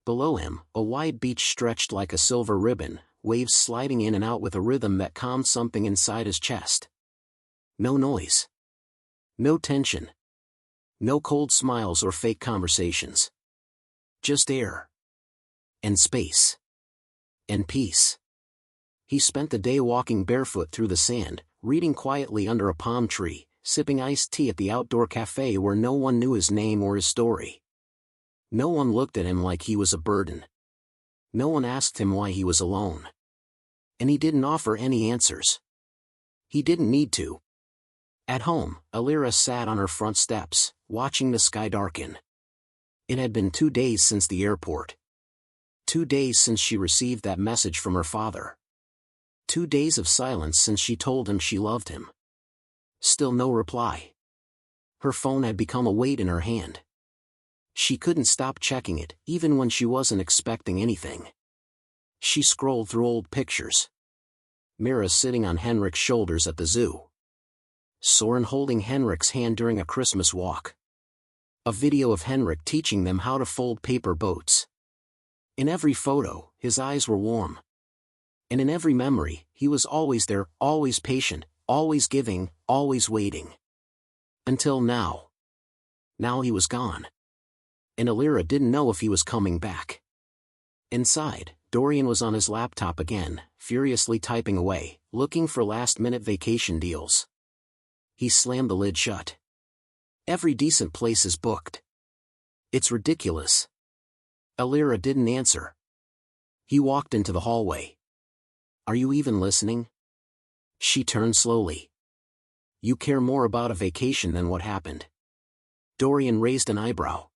Below him, a wide beach stretched like a silver ribbon, waves sliding in and out with a rhythm that calmed something inside his chest. No noise. No tension. No cold smiles or fake conversations. Just air. And space. And peace. He spent the day walking barefoot through the sand, reading quietly under a palm tree, sipping iced tea at the outdoor cafe where no one knew his name or his story. No one looked at him like he was a burden. No one asked him why he was alone. And he didn't offer any answers. He didn't need to. At home, Alira sat on her front steps, watching the sky darken. It had been 2 days since the airport. 2 days since she received that message from her father. 2 days of silence since she told him she loved him. Still no reply. Her phone had become a weight in her hand. She couldn't stop checking it, even when she wasn't expecting anything. She scrolled through old pictures. Mira sitting on Henrik's shoulders at the zoo. Soren holding Henrik's hand during a Christmas walk. A video of Henrik teaching them how to fold paper boats. In every photo, his eyes were warm. And in every memory, he was always there, always patient, always giving, always waiting. Until now. Now he was gone. And Alira didn't know if he was coming back. Inside, Dorian was on his laptop again, furiously typing away, looking for last-minute vacation deals. He slammed the lid shut. Every decent place is booked. It's ridiculous. Alira didn't answer. He walked into the hallway. Are you even listening? She turned slowly. You care more about a vacation than what happened. Dorian raised an eyebrow.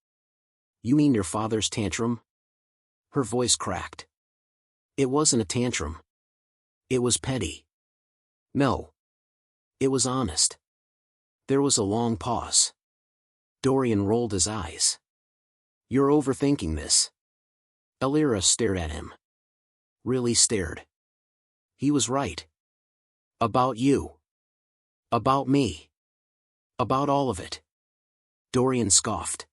You mean your father's tantrum? Her voice cracked. It wasn't a tantrum. It was petty. No. It was honest. There was a long pause. Dorian rolled his eyes. You're overthinking this. Alira stared at him. Really stared. He was right. About you. About me. About all of it. Dorian scoffed.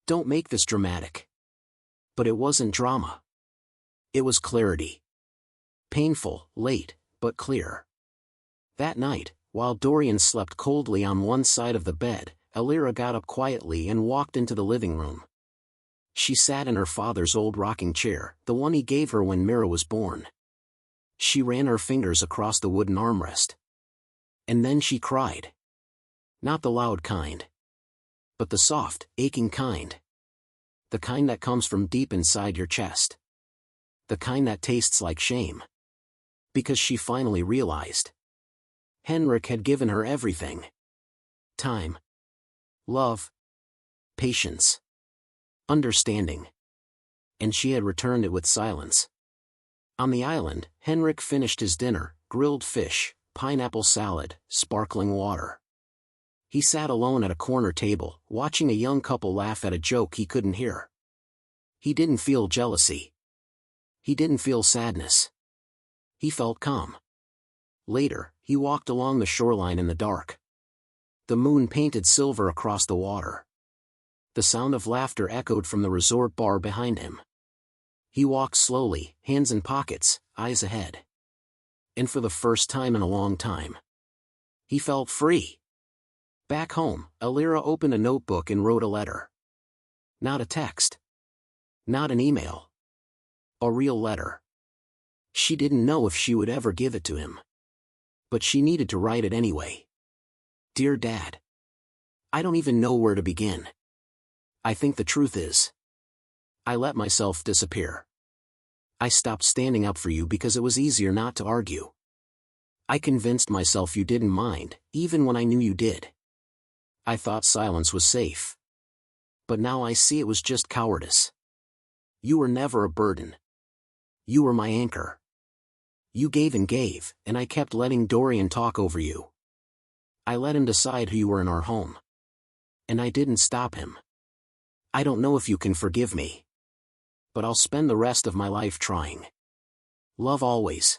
Don't make this dramatic. But it wasn't drama. It was clarity. Painful, late, but clear. That night, while Dorian slept coldly on one side of the bed, Alira got up quietly and walked into the living room. She sat in her father's old rocking chair, the one he gave her when Mira was born. She ran her fingers across the wooden armrest. And then she cried. Not the loud kind. But the soft, aching kind. The kind that comes from deep inside your chest. The kind that tastes like shame. Because she finally realized. Henrik had given her everything. Time. Love. Patience. Understanding. And she had returned it with silence. On the island, Henrik finished his dinner, grilled fish, pineapple salad, sparkling water. He sat alone at a corner table, watching a young couple laugh at a joke he couldn't hear. He didn't feel jealousy. He didn't feel sadness. He felt calm. Later, he walked along the shoreline in the dark. The moon painted silver across the water. The sound of laughter echoed from the resort bar behind him. He walked slowly, hands in pockets, eyes ahead. And for the first time in a long time, he felt free. Back home, Alira opened a notebook and wrote a letter. Not a text. Not an email. A real letter. She didn't know if she would ever give it to him. But she needed to write it anyway. Dear Dad. I don't even know where to begin. I think the truth is, I let myself disappear. I stopped standing up for you because it was easier not to argue. I convinced myself you didn't mind, even when I knew you did. I thought silence was safe. But now I see it was just cowardice. You were never a burden. You were my anchor. You gave, and I kept letting Dorian talk over you. I let him decide who you were in our home. And I didn't stop him. I don't know if you can forgive me. But I'll spend the rest of my life trying. Love always.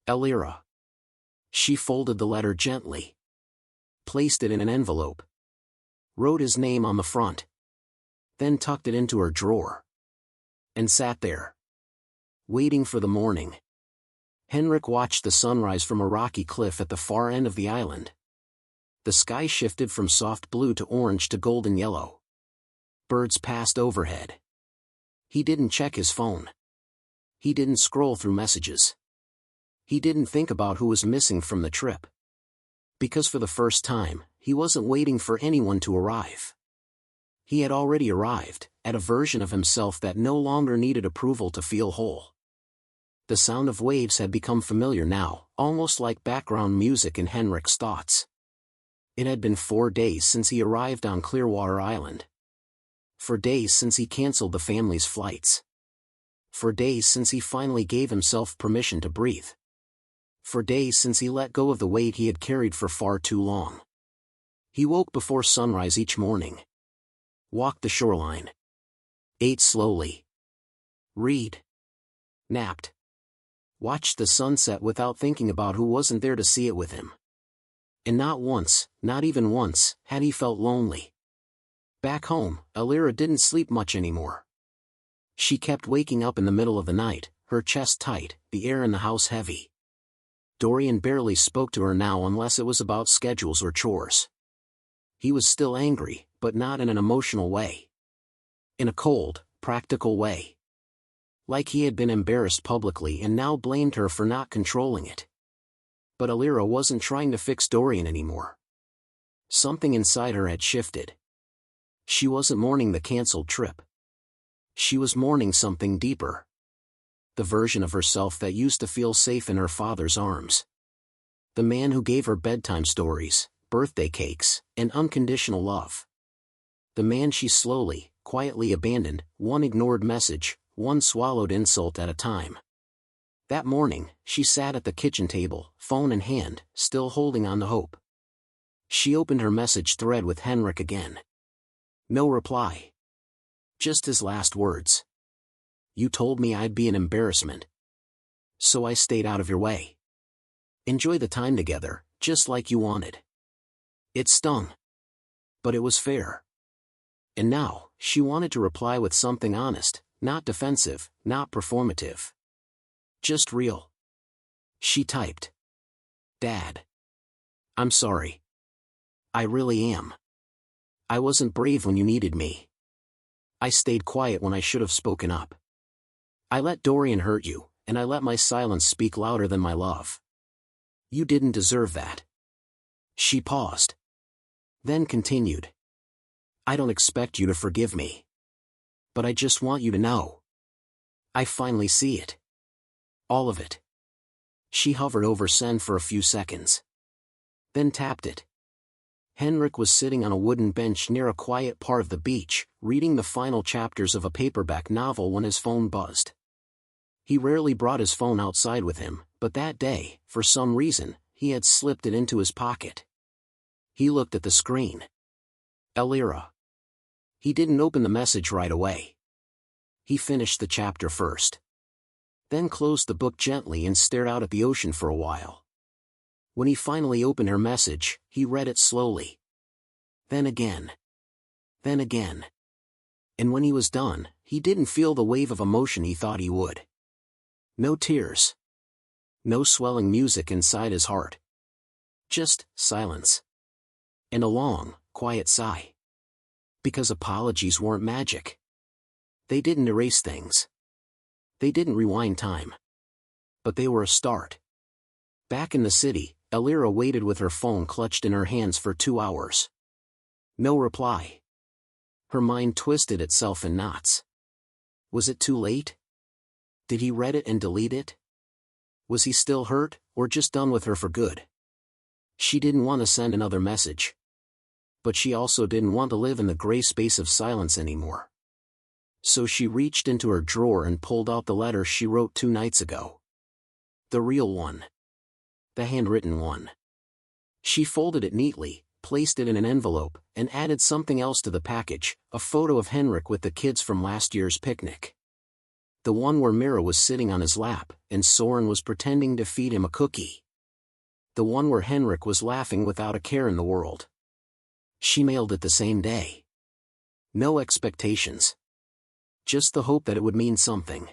Alira. She folded the letter gently. Placed it in an envelope. Wrote his name on the front, then tucked it into her drawer. And sat there, waiting for the morning. Henrik watched the sunrise from a rocky cliff at the far end of the island. The sky shifted from soft blue to orange to golden yellow. Birds passed overhead. He didn't check his phone. He didn't scroll through messages. He didn't think about who was missing from the trip. Because for the first time, he wasn't waiting for anyone to arrive. He had already arrived, at a version of himself that no longer needed approval to feel whole. The sound of waves had become familiar now, almost like background music in Henrik's thoughts. It had been 4 days since he arrived on Clearwater Island. For days since he canceled the family's flights. For days since he finally gave himself permission to breathe. For days since he let go of the weight he had carried for far too long. He woke before sunrise each morning. Walked the shoreline. Ate slowly. Read. Napped. Watched the sunset without thinking about who wasn't there to see it with him. And not once, not even once, had he felt lonely. Back home, Alira didn't sleep much anymore. She kept waking up in the middle of the night, her chest tight, the air in the house heavy. Dorian barely spoke to her now unless it was about schedules or chores. He was still angry, but not in an emotional way. In a cold, practical way. Like he had been embarrassed publicly and now blamed her for not controlling it. But Alira wasn't trying to fix Dorian anymore. Something inside her had shifted. She wasn't mourning the canceled trip. She was mourning something deeper. The version of herself that used to feel safe in her father's arms. The man who gave her bedtime stories, birthday cakes, and unconditional love. The man she slowly, quietly abandoned, one ignored message, one swallowed insult at a time. That morning, she sat at the kitchen table, phone in hand, still holding on to hope. She opened her message thread with Henrik again. No reply. Just his last words. You told me I'd be an embarrassment. So I stayed out of your way. Enjoy the time together, just like you wanted. It stung. But it was fair. And now, she wanted to reply with something honest, not defensive, not performative. Just real. She typed. Dad. I'm sorry. I really am. I wasn't brave when you needed me. I stayed quiet when I should have spoken up. I let Dorian hurt you, and I let my silence speak louder than my love. You didn't deserve that. She paused. Then continued. I don't expect you to forgive me. But I just want you to know. I finally see it. All of it. She hovered over send for a few seconds. Then tapped it. Henrik was sitting on a wooden bench near a quiet part of the beach, reading the final chapters of a paperback novel when his phone buzzed. He rarely brought his phone outside with him, but that day, for some reason, he had slipped it into his pocket. He looked at the screen. Alira. He didn't open the message right away. He finished the chapter first. Then closed the book gently and stared out at the ocean for a while. When he finally opened her message, he read it slowly. Then again. Then again. And when he was done, he didn't feel the wave of emotion he thought he would. No tears. No swelling music inside his heart. Just silence. And a long, quiet sigh. Because apologies weren't magic. They didn't erase things. They didn't rewind time. But they were a start. Back in the city, Alira waited with her phone clutched in her hands for 2 hours. No reply. Her mind twisted itself in knots. Was it too late? Did he read it and delete it? Was he still hurt, or just done with her for good? She didn't want to send another message. But she also didn't want to live in the gray space of silence anymore. So she reached into her drawer and pulled out the letter she wrote 2 nights ago. The real one. The handwritten one. She folded it neatly, placed it in an envelope, and added something else to the package, a photo of Henrik with the kids from last year's picnic. The one where Mira was sitting on his lap, and Soren was pretending to feed him a cookie. The one where Henrik was laughing without a care in the world. She mailed it the same day. No expectations. Just the hope that it would mean something.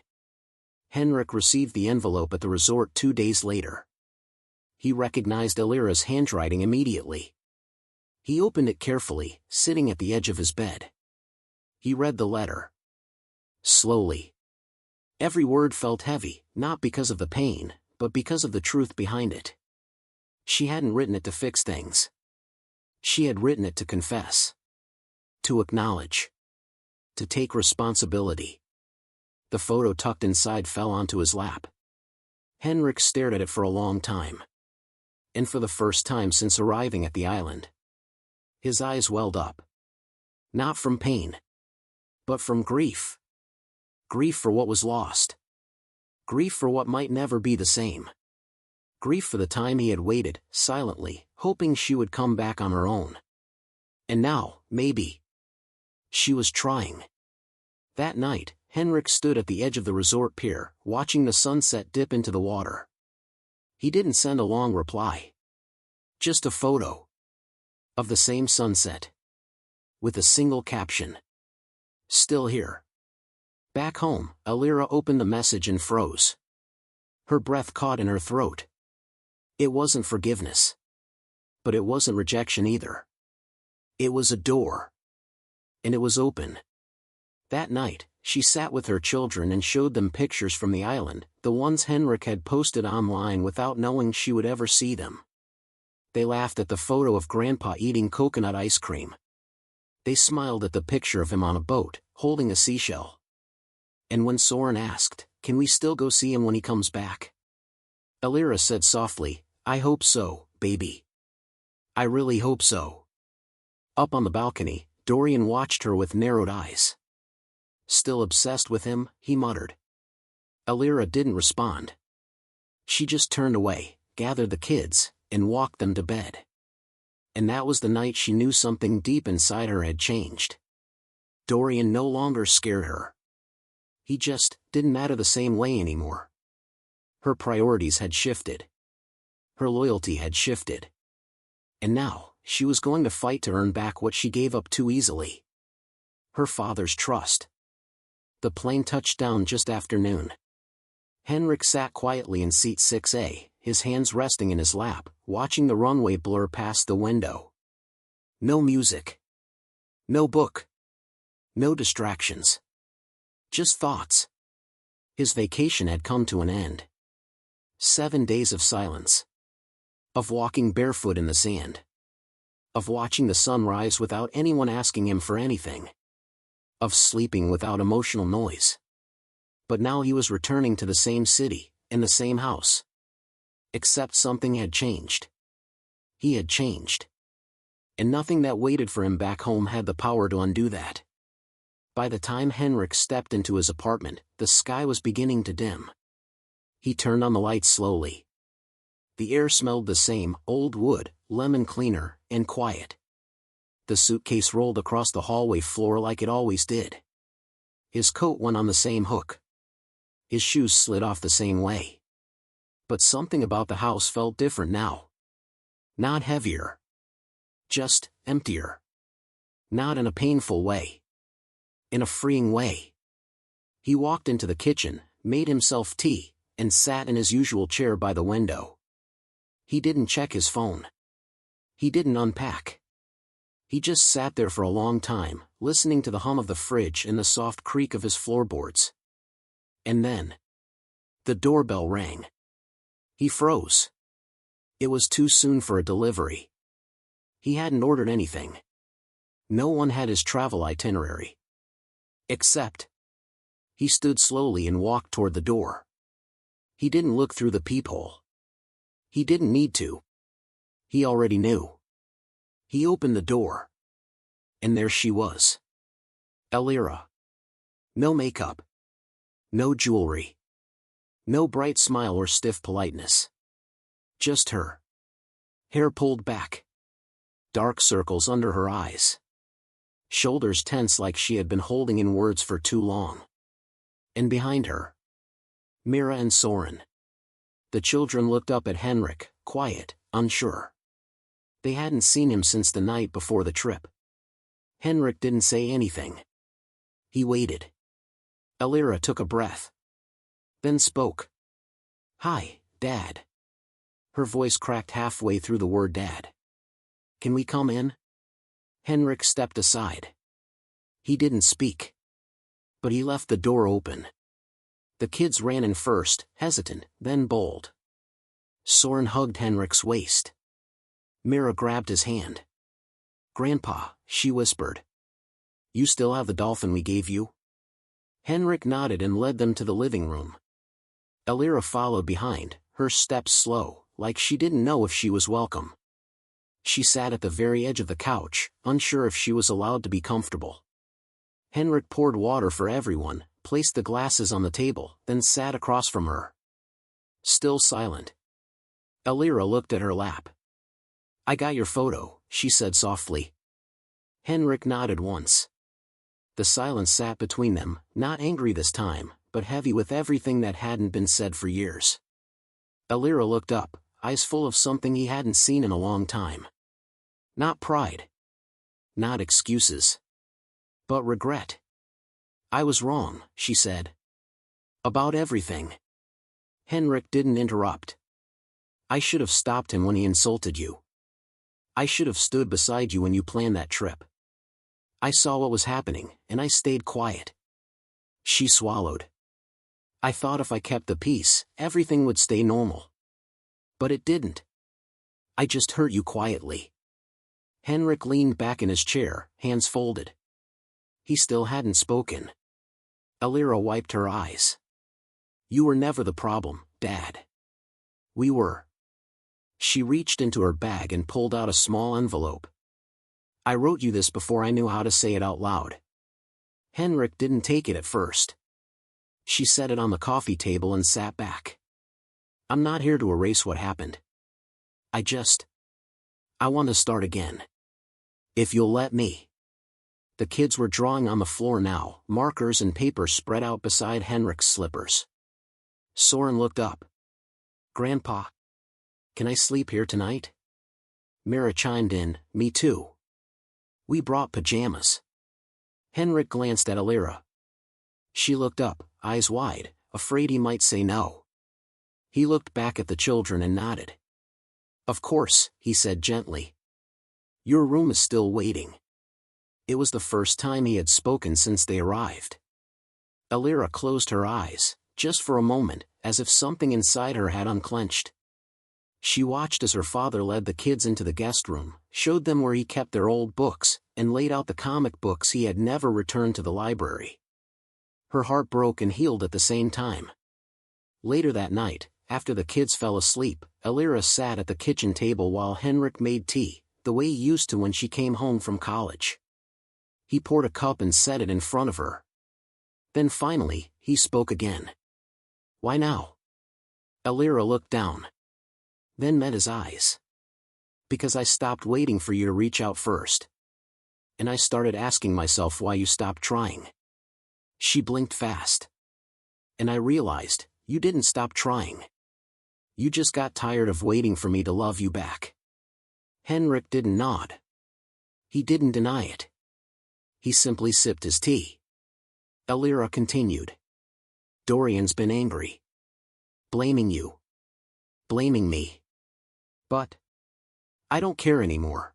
Henrik received the envelope at the resort 2 days later. He recognized Elira's handwriting immediately. He opened it carefully, sitting at the edge of his bed. He read the letter. Slowly. Every word felt heavy, not because of the pain, but because of the truth behind it. She hadn't written it to fix things. She had written it to confess. To acknowledge. To take responsibility. The photo tucked inside fell onto his lap. Henrik stared at it for a long time. And for the first time since arriving at the island, his eyes welled up. Not from pain, but from grief. Grief for what was lost. Grief for what might never be the same. Grief for the time he had waited, silently, hoping she would come back on her own. And now, maybe. She was trying. That night, Henrik stood at the edge of the resort pier, watching the sunset dip into the water. He didn't send a long reply. Just a photo. Of the same sunset. With a single caption. Still here. Back home, Elira opened the message and froze. Her breath caught in her throat. It wasn't forgiveness. But it wasn't rejection either. It was a door. And it was open. That night, she sat with her children and showed them pictures from the island, the ones Henrik had posted online without knowing she would ever see them. They laughed at the photo of Grandpa eating coconut ice cream. They smiled at the picture of him on a boat, holding a seashell. And when Soren asked, "Can we still go see him when he comes back?" Elira said softly, "I hope so, baby. I really hope so." Up on the balcony, Dorian watched her with narrowed eyes. "Still obsessed with him?" he muttered. Elira didn't respond. She just turned away, gathered the kids, and walked them to bed. And that was the night she knew something deep inside her had changed. Dorian no longer scared her. He just didn't matter the same way anymore. Her priorities had shifted. Her loyalty had shifted. And now, she was going to fight to earn back what she gave up too easily. Her father's trust. The plane touched down just after noon. Henrik sat quietly in seat 6A, his hands resting in his lap, watching the runway blur past the window. No music. No book. No distractions. Just thoughts. His vacation had come to an end. 7 days of silence. Of walking barefoot in the sand. Of watching the sun rise without anyone asking him for anything. Of sleeping without emotional noise. But now he was returning to the same city, in the same house. Except something had changed. He had changed. And nothing that waited for him back home had the power to undo that. By the time Henrik stepped into his apartment, the sky was beginning to dim. He turned on the lights slowly. The air smelled the same, old wood, lemon cleaner, and quiet. The suitcase rolled across the hallway floor like it always did. His coat went on the same hook. His shoes slid off the same way. But something about the house felt different now. Not heavier. Just emptier. Not in a painful way. In a freeing way. He walked into the kitchen, made himself tea, and sat in his usual chair by the window. He didn't check his phone. He didn't unpack. He just sat there for a long time, listening to the hum of the fridge and the soft creak of his floorboards. And then, the doorbell rang. He froze. It was too soon for a delivery. He hadn't ordered anything. No one had his travel itinerary. Except, he stood slowly and walked toward the door. He didn't look through the peephole. He didn't need to. He already knew. He opened the door. And there she was. Elira. No makeup. No jewelry. No bright smile or stiff politeness. Just her. Hair pulled back. Dark circles under her eyes. Shoulders tense like she had been holding in words for too long. And behind her, Mira and Soren. The children looked up at Henrik, quiet, unsure. They hadn't seen him since the night before the trip. Henrik didn't say anything. He waited. Elira took a breath. Then spoke. "Hi, Dad." Her voice cracked halfway through the word Dad. "Can we come in?" Henrik stepped aside. He didn't speak. But he left the door open. The kids ran in first, hesitant, then bold. Soren hugged Henrik's waist. Mira grabbed his hand. "Grandpa," she whispered. "You still have the dolphin we gave you?" Henrik nodded and led them to the living room. Elira followed behind, her steps slow, like she didn't know if she was welcome. She sat at the very edge of the couch, unsure if she was allowed to be comfortable. Henrik poured water for everyone, placed the glasses on the table, then sat across from her. Still silent. Elira looked at her lap. "I got your photo," she said softly. Henrik nodded once. The silence sat between them, not angry this time, but heavy with everything that hadn't been said for years. Elira looked up, eyes full of something he hadn't seen in a long time. Not pride. Not excuses. But regret. "I was wrong," she said. "About everything." Henrik didn't interrupt. "I should have stopped him when he insulted you. I should have stood beside you when you planned that trip. I saw what was happening, and I stayed quiet." She swallowed. "I thought if I kept the peace, everything would stay normal. But it didn't. I just hurt you quietly." Henrik leaned back in his chair, hands folded. He still hadn't spoken. Elira wiped her eyes. "You were never the problem, Dad. We were." She reached into her bag and pulled out a small envelope. "I wrote you this before I knew how to say it out loud." Henrik didn't take it at first. She set it on the coffee table and sat back. "I'm not here to erase what happened. I want to start again. If you'll let me." The kids were drawing on the floor now, markers and paper spread out beside Henrik's slippers. Soren looked up. "Grandpa, can I sleep here tonight?" Mira chimed in, "Me too. We brought pajamas." Henrik glanced at Elira. She looked up, eyes wide, afraid he might say no. He looked back at the children and nodded. "Of course," he said gently. "Your room is still waiting." It was the first time he had spoken since they arrived. Elira closed her eyes, just for a moment, as if something inside her had unclenched. She watched as her father led the kids into the guest room, showed them where he kept their old books, and laid out the comic books he had never returned to the library. Her heart broke and healed at the same time. Later that night, after the kids fell asleep, Elira sat at the kitchen table while Henrik made tea, the way he used to when she came home from college. He poured a cup and set it in front of her. Then finally, he spoke again. "Why now?" Elira looked down. Then met his eyes. "Because I stopped waiting for you to reach out first. And I started asking myself why you stopped trying." She blinked fast. "And I realized, you didn't stop trying. You just got tired of waiting for me to love you back." Henrik didn't nod. He didn't deny it. He simply sipped his tea. Elira continued. "Dorian's been angry. Blaming you. Blaming me. But I don't care anymore.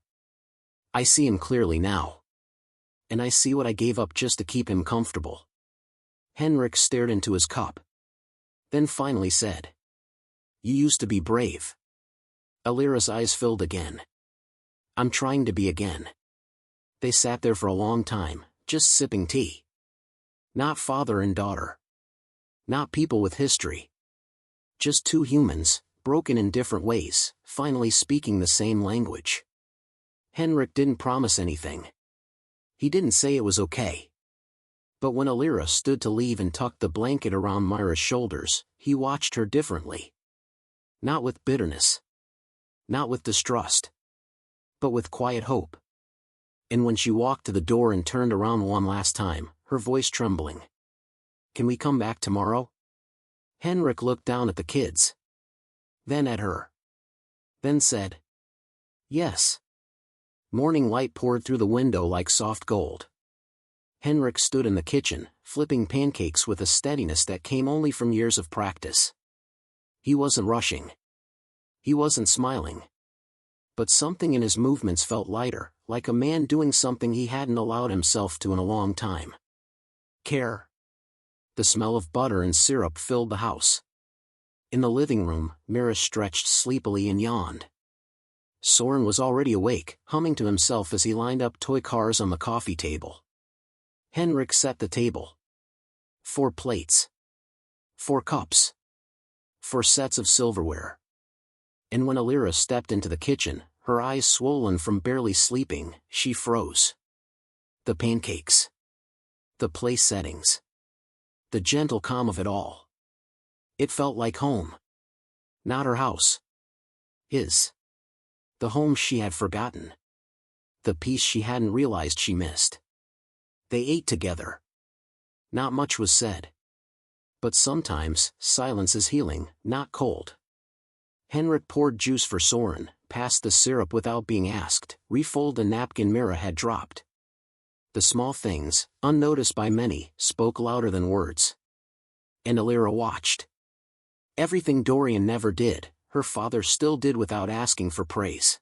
I see him clearly now. And I see what I gave up just to keep him comfortable." Henrik stared into his cup. Then finally said, "You used to be brave." Elira's eyes filled again. "I'm trying to be again." They sat there for a long time, just sipping tea. Not father and daughter. Not people with history. Just two humans, broken in different ways, finally speaking the same language. Henrik didn't promise anything. He didn't say it was okay. But when Elira stood to leave and tucked the blanket around Myra's shoulders, he watched her differently. Not with bitterness. Not with distrust. But with quiet hope. And when she walked to the door and turned around one last time, her voice trembling. "Can we come back tomorrow?" Henrik looked down at the kids. Then at her. Then said, "Yes." Morning light poured through the window like soft gold. Henrik stood in the kitchen, flipping pancakes with a steadiness that came only from years of practice. He wasn't rushing. He wasn't smiling. But something in his movements felt lighter, like a man doing something he hadn't allowed himself to in a long time. Care. The smell of butter and syrup filled the house. In the living room, Mira stretched sleepily and yawned. Soren was already awake, humming to himself as he lined up toy cars on the coffee table. Henrik set the table. 4 plates. 4 cups. 4 sets of silverware. And when Alira stepped into the kitchen, her eyes swollen from barely sleeping, she froze. The pancakes. The place settings. The gentle calm of it all. It felt like home. Not her house. His. The home she had forgotten. The peace she hadn't realized she missed. They ate together. Not much was said. But sometimes, silence is healing, not cold. Henrik poured juice for Soren, passed the syrup without being asked, refolded a napkin Mira had dropped. The small things, unnoticed by many, spoke louder than words. And Alira watched. Everything Dorian never did, her father still did without asking for praise.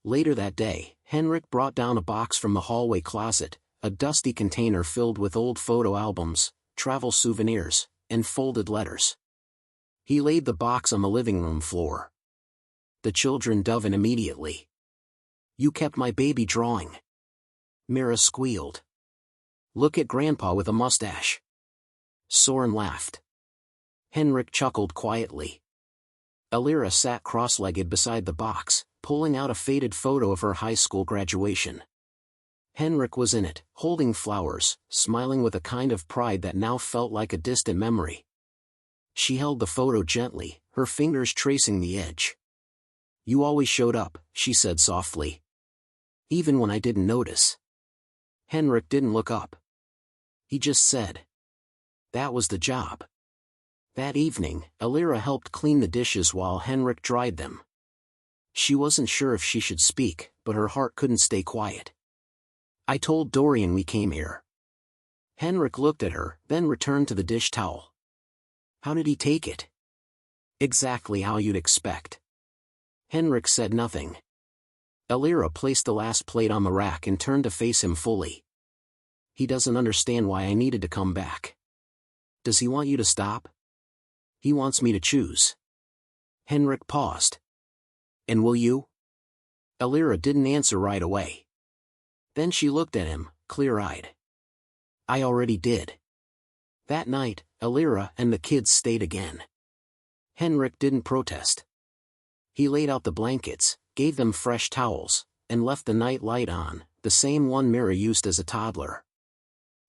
Later that day, Henrik brought down a box from the hallway closet, a dusty container filled with old photo albums, travel souvenirs, and folded letters. He laid the box on the living room floor. The children dove in immediately. "You kept my baby drawing." Mira squealed. "Look at Grandpa with a mustache." Soren laughed. Henrik chuckled quietly. Alira sat cross-legged beside the box, pulling out a faded photo of her high school graduation. Henrik was in it, holding flowers, smiling with a kind of pride that now felt like a distant memory. She held the photo gently, her fingers tracing the edge. "You always showed up," she said softly. "Even when I didn't notice." Henrik didn't look up. He just said. That was the job. That evening, Alira helped clean the dishes while Henrik dried them. She wasn't sure if she should speak, but her heart couldn't stay quiet. "I told Dorian we came here." Henrik looked at her, then returned to the dish towel. "How did he take it?" "Exactly how you'd expect." Henrik said nothing. Alira placed the last plate on the rack and turned to face him fully. "He doesn't understand why I needed to come back. Does he want you to stop?" "He wants me to choose." Henrik paused. "And will you?" Alira didn't answer right away. Then she looked at him, clear-eyed. "I already did." That night, Alira and the kids stayed again. Henrik didn't protest. He laid out the blankets, gave them fresh towels, and left the night light on, the same one Mira used as a toddler.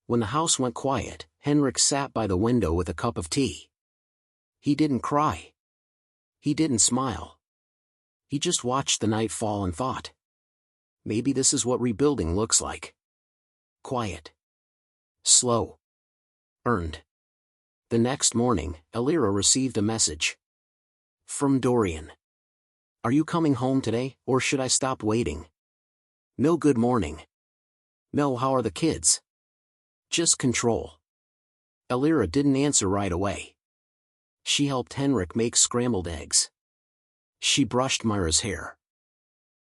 When the house went quiet, Henrik sat by the window with a cup of tea. He didn't cry. He didn't smile. He just watched the night fall and thought. Maybe this is what rebuilding looks like. Quiet. Slow. Earned. The next morning, Alira received a message. From Dorian. "Are you coming home today, or should I stop waiting?" No good morning. No how are the kids? Just control. Alira didn't answer right away. She helped Henrik make scrambled eggs. She brushed Myra's hair.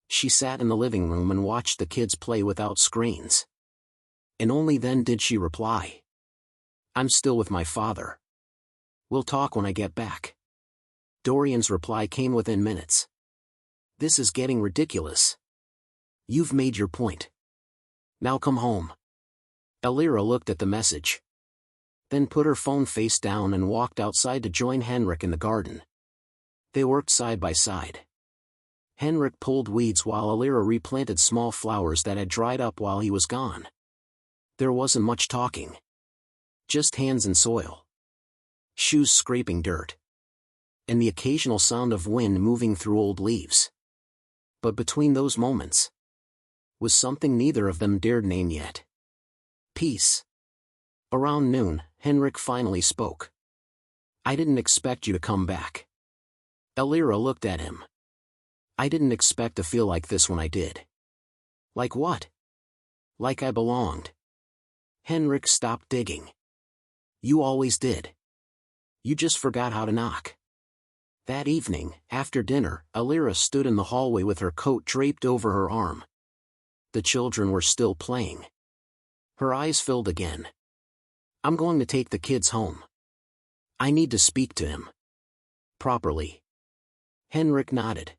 She sat in the living room and watched the kids play without screens. And only then did she reply. "I'm still with my father. We'll talk when I get back." Dorian's reply came within minutes. "This is getting ridiculous. You've made your point. Now come home." Alira looked at the message. Then put her phone face down and walked outside to join Henrik in the garden. They worked side by side. Henrik pulled weeds while Alira replanted small flowers that had dried up while he was gone. There wasn't much talking. Just hands and soil. Shoes scraping dirt. And the occasional sound of wind moving through old leaves. But between those moments was something neither of them dared name yet. Peace. Around noon, Henrik finally spoke. "I didn't expect you to come back." Alira looked at him. "I didn't expect to feel like this when I did." Like what? Like I belonged. Henrik stopped digging. You always did. You just forgot how to knock. That evening, after dinner, Alira stood in the hallway with her coat draped over her arm. The children were still playing. Her eyes filled again. I'm going to take the kids home. I need to speak to him. Properly. Henrik nodded.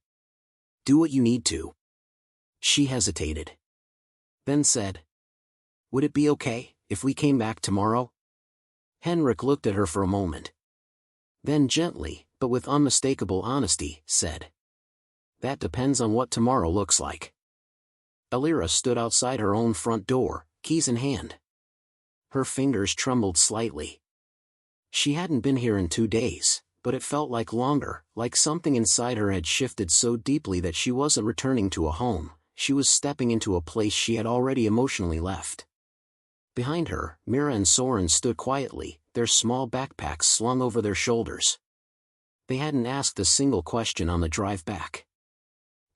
Do what you need to. She hesitated. Then said, would it be okay if we came back tomorrow? Henrik looked at her for a moment. Then gently, but with unmistakable honesty, said, that depends on what tomorrow looks like. Alira stood outside her own front door, keys in hand. Her fingers trembled slightly. She hadn't been here in 2 days, but it felt like longer, like something inside her had shifted so deeply that she wasn't returning to a home, she was stepping into a place she had already emotionally left. Behind her, Mira and Soren stood quietly, their small backpacks slung over their shoulders. They hadn't asked a single question on the drive back.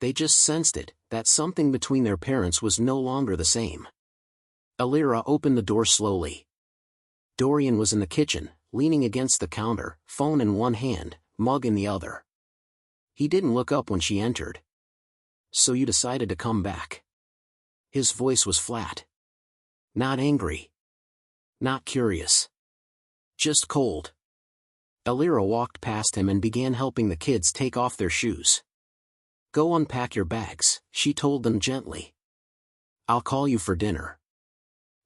They just sensed it, that something between their parents was no longer the same. Alira opened the door slowly. Dorian was in the kitchen, leaning against the counter, phone in one hand, mug in the other. He didn't look up when she entered. So you decided to come back. His voice was flat. Not angry. Not curious. Just cold. Alira walked past him and began helping the kids take off their shoes. Go unpack your bags, she told them gently. I'll call you for dinner.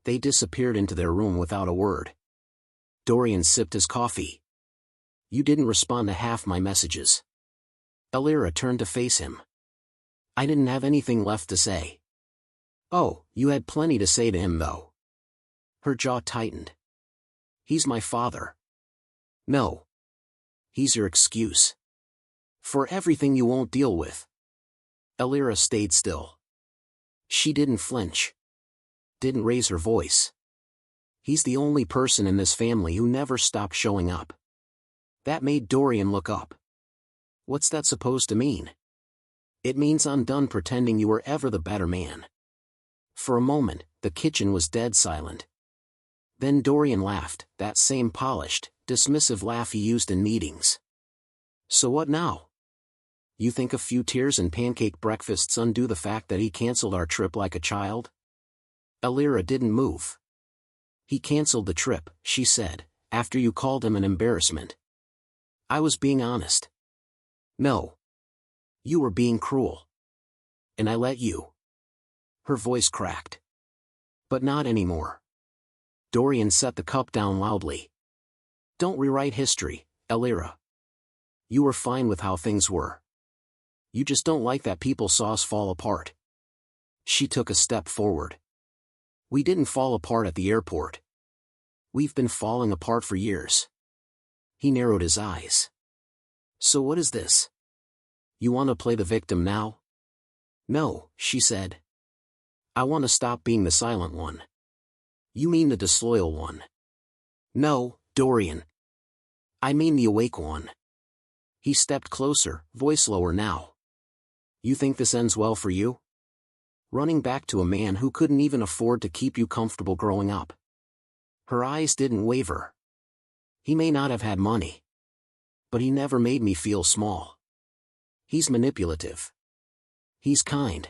They disappeared into their room without a word. Dorian sipped his coffee. You didn't respond to half my messages. Alira turned to face him. I didn't have anything left to say. Oh, you had plenty to say to him though. Her jaw tightened. He's my father. No. He's your excuse. For everything you won't deal with. Alira stayed still. She didn't flinch. Didn't raise her voice. He's the only person in this family who never stopped showing up. That made Dorian look up. What's that supposed to mean? It means I'm done pretending you were ever the better man. For a moment, the kitchen was dead silent. Then Dorian laughed, that same polished, dismissive laugh he used in meetings. So what now? You think a few tears and pancake breakfasts undo the fact that he canceled our trip like a child? Alira didn't move. He canceled the trip, she said, after you called him an embarrassment. I was being honest. No. You were being cruel. And I let you. Her voice cracked. But not anymore. Dorian set the cup down loudly. Don't rewrite history, Alira. You were fine with how things were. You just don't like that people saw us fall apart. She took a step forward. We didn't fall apart at the airport. We've been falling apart for years. He narrowed his eyes. So what is this? You want to play the victim now? No, she said. I want to stop being the silent one. You mean the disloyal one? No, Dorian. I mean the awake one. He stepped closer, voice lower now. You think this ends well for you? Running back to a man who couldn't even afford to keep you comfortable growing up. Her eyes didn't waver. He may not have had money. But he never made me feel small. He's manipulative. He's kind.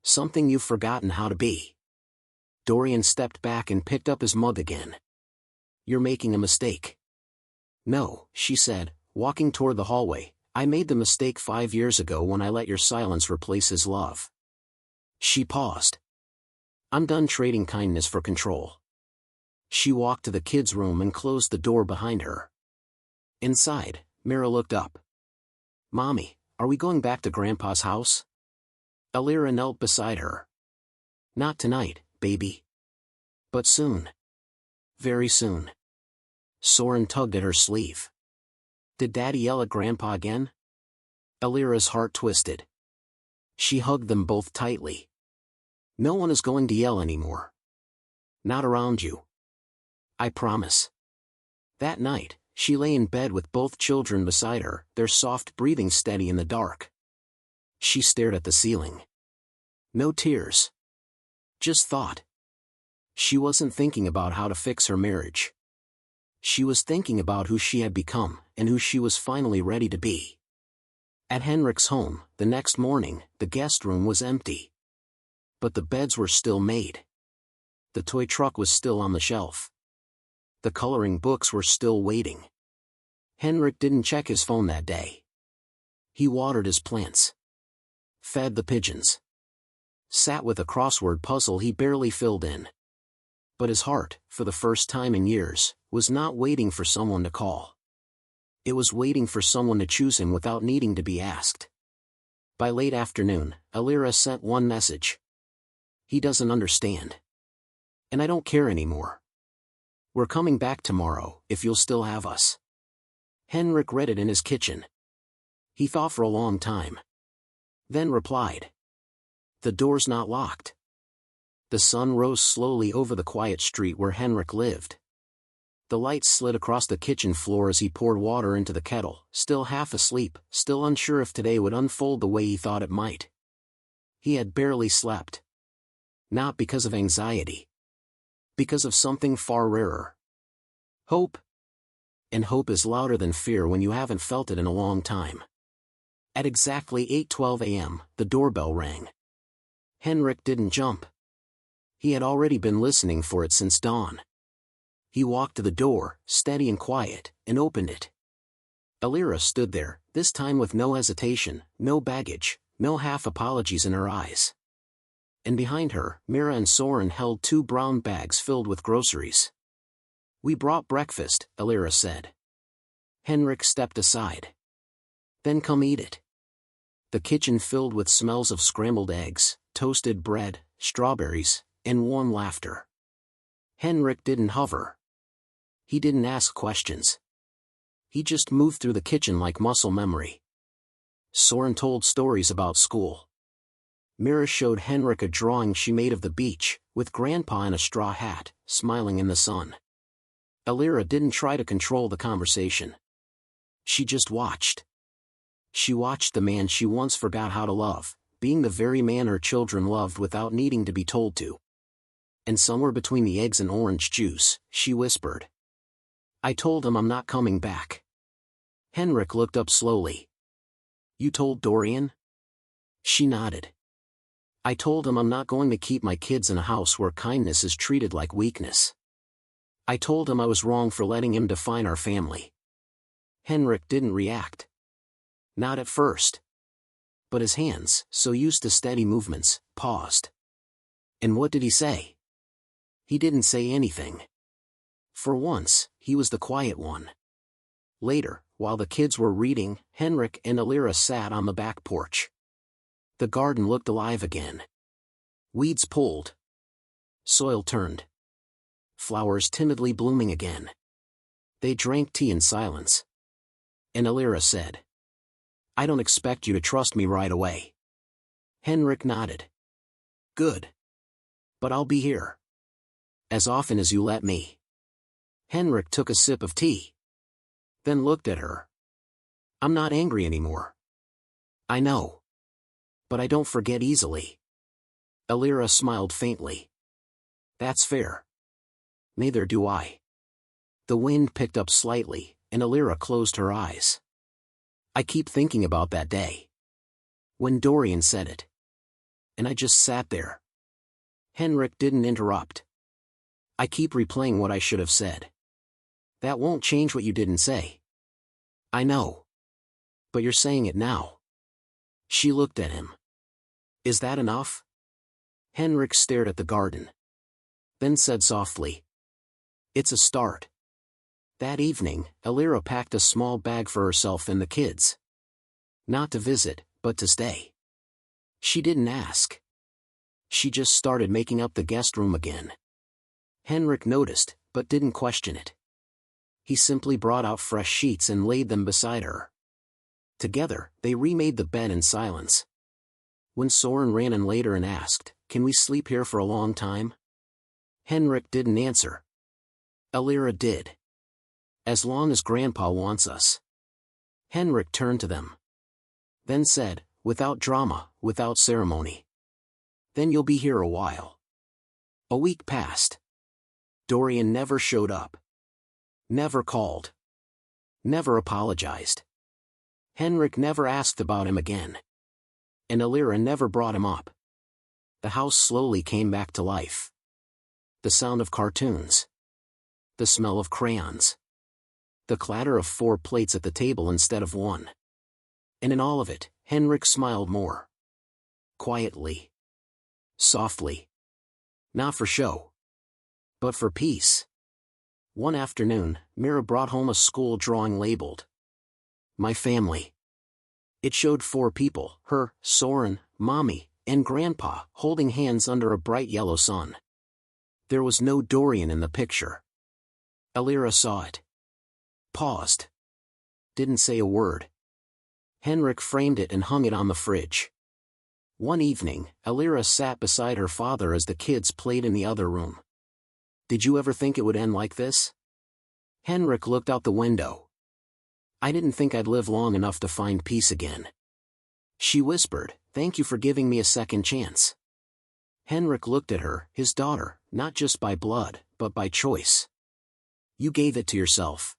Something you've forgotten how to be. Dorian stepped back and picked up his mug again. You're making a mistake. No, she said, walking toward the hallway. I made the mistake 5 years ago when I let your silence replace his love. She paused. I'm done trading kindness for control. She walked to the kids' room and closed the door behind her. Inside, Mira looked up. Mommy, are we going back to Grandpa's house? Alira knelt beside her. Not tonight, baby. But soon. Very soon. Soren tugged at her sleeve. Did Daddy yell at Grandpa again? Alira's heart twisted. She hugged them both tightly. No one is going to yell anymore. Not around you. I promise. That night, she lay in bed with both children beside her, their soft breathing steady in the dark. She stared at the ceiling. No tears. Just thought. She wasn't thinking about how to fix her marriage. She was thinking about who she had become, and who she was finally ready to be. At Henrik's home, the next morning, the guest room was empty. But the beds were still made. The toy truck was still on the shelf. The coloring books were still waiting. Henrik didn't check his phone that day. He watered his plants. Fed the pigeons. Sat with a crossword puzzle he barely filled in. But his heart, for the first time in years, was not waiting for someone to call. It was waiting for someone to choose him without needing to be asked. By late afternoon, Alira sent one message. He doesn't understand. And I don't care anymore. We're coming back tomorrow, if you'll still have us. Henrik read it in his kitchen. He thought for a long time. Then replied. The door's not locked. The sun rose slowly over the quiet street where Henrik lived. The light slid across the kitchen floor as he poured water into the kettle, still half asleep, still unsure if today would unfold the way he thought it might. He had barely slept. Not because of anxiety. Because of something far rarer. Hope. And hope is louder than fear when you haven't felt it in a long time. At exactly 8:12 a.m., the doorbell rang. Henrik didn't jump. He had already been listening for it since dawn. He walked to the door, steady and quiet, and opened it. Alira stood there, this time with no hesitation, no baggage, no half-apologies in her eyes. And behind her, Mira and Soren held 2 brown bags filled with groceries. We brought breakfast, Alira said. Henrik stepped aside. Then come eat it. The kitchen filled with smells of scrambled eggs, toasted bread, strawberries, and warm laughter. Henrik didn't hover. He didn't ask questions. He just moved through the kitchen like muscle memory. Soren told stories about school. Mira showed Henrik a drawing she made of the beach, with Grandpa in a straw hat, smiling in the sun. Alira didn't try to control the conversation. She just watched. She watched the man she once forgot how to love, being the very man her children loved without needing to be told to. And somewhere between the eggs and orange juice, she whispered. I told him I'm not coming back. Henrik looked up slowly. You told Dorian? She nodded. I told him I'm not going to keep my kids in a house where kindness is treated like weakness. I told him I was wrong for letting him define our family. Henrik didn't react. Not at first. But his hands, so used to steady movements, paused. And what did he say? He didn't say anything. For once, he was the quiet one. Later, while the kids were reading, Henrik and Alira sat on the back porch. The garden looked alive again. Weeds pulled. Soil turned. Flowers timidly blooming again. They drank tea in silence. And Alira said, I don't expect you to trust me right away. Henrik nodded. Good. But I'll be here. As often as you let me. Henrik took a sip of tea. Then looked at her. I'm not angry anymore. I know. But I don't forget easily. Alira smiled faintly. That's fair. Neither do I. The wind picked up slightly, and Alira closed her eyes. I keep thinking about that day. When Dorian said it. And I just sat there. Henrik didn't interrupt. I keep replaying what I should have said. That won't change what you didn't say. I know. But you're saying it now. She looked at him. Is that enough? Henrik stared at the garden. Then said softly. It's a start. That evening, Alira packed a small bag for herself and the kids. Not to visit, but to stay. She didn't ask. She just started making up the guest room again. Henrik noticed, but didn't question it. He simply brought out fresh sheets and laid them beside her. Together, they remade the bed in silence. When Soren ran in later and asked, Can we sleep here for a long time? Henrik didn't answer. Alira did. As long as Grandpa wants us. Henrik turned to them. Then said, without drama, without ceremony. Then you'll be here a while. A week passed. Dorian never showed up. Never called. Never apologized. Henrik never asked about him again. And Alira never brought him up. The house slowly came back to life. The sound of cartoons. The smell of crayons. The clatter of 4 plates at the table instead of 1. And in all of it, Henrik smiled more. Quietly. Softly. Not for show. But for peace. One afternoon, Mira brought home a school drawing labeled "My Family." It showed 4 people, her, Soren, Mommy, and Grandpa, holding hands under a bright yellow sun. There was no Dorian in the picture. Alira saw it. Paused. Didn't say a word. Henrik framed it and hung it on the fridge. One evening, Alira sat beside her father as the kids played in the other room. "Did you ever think it would end like this?" Henrik looked out the window. "I didn't think I'd live long enough to find peace again." She whispered, "Thank you for giving me a second chance." Henrik looked at her, his daughter, not just by blood, but by choice. "You gave it to yourself."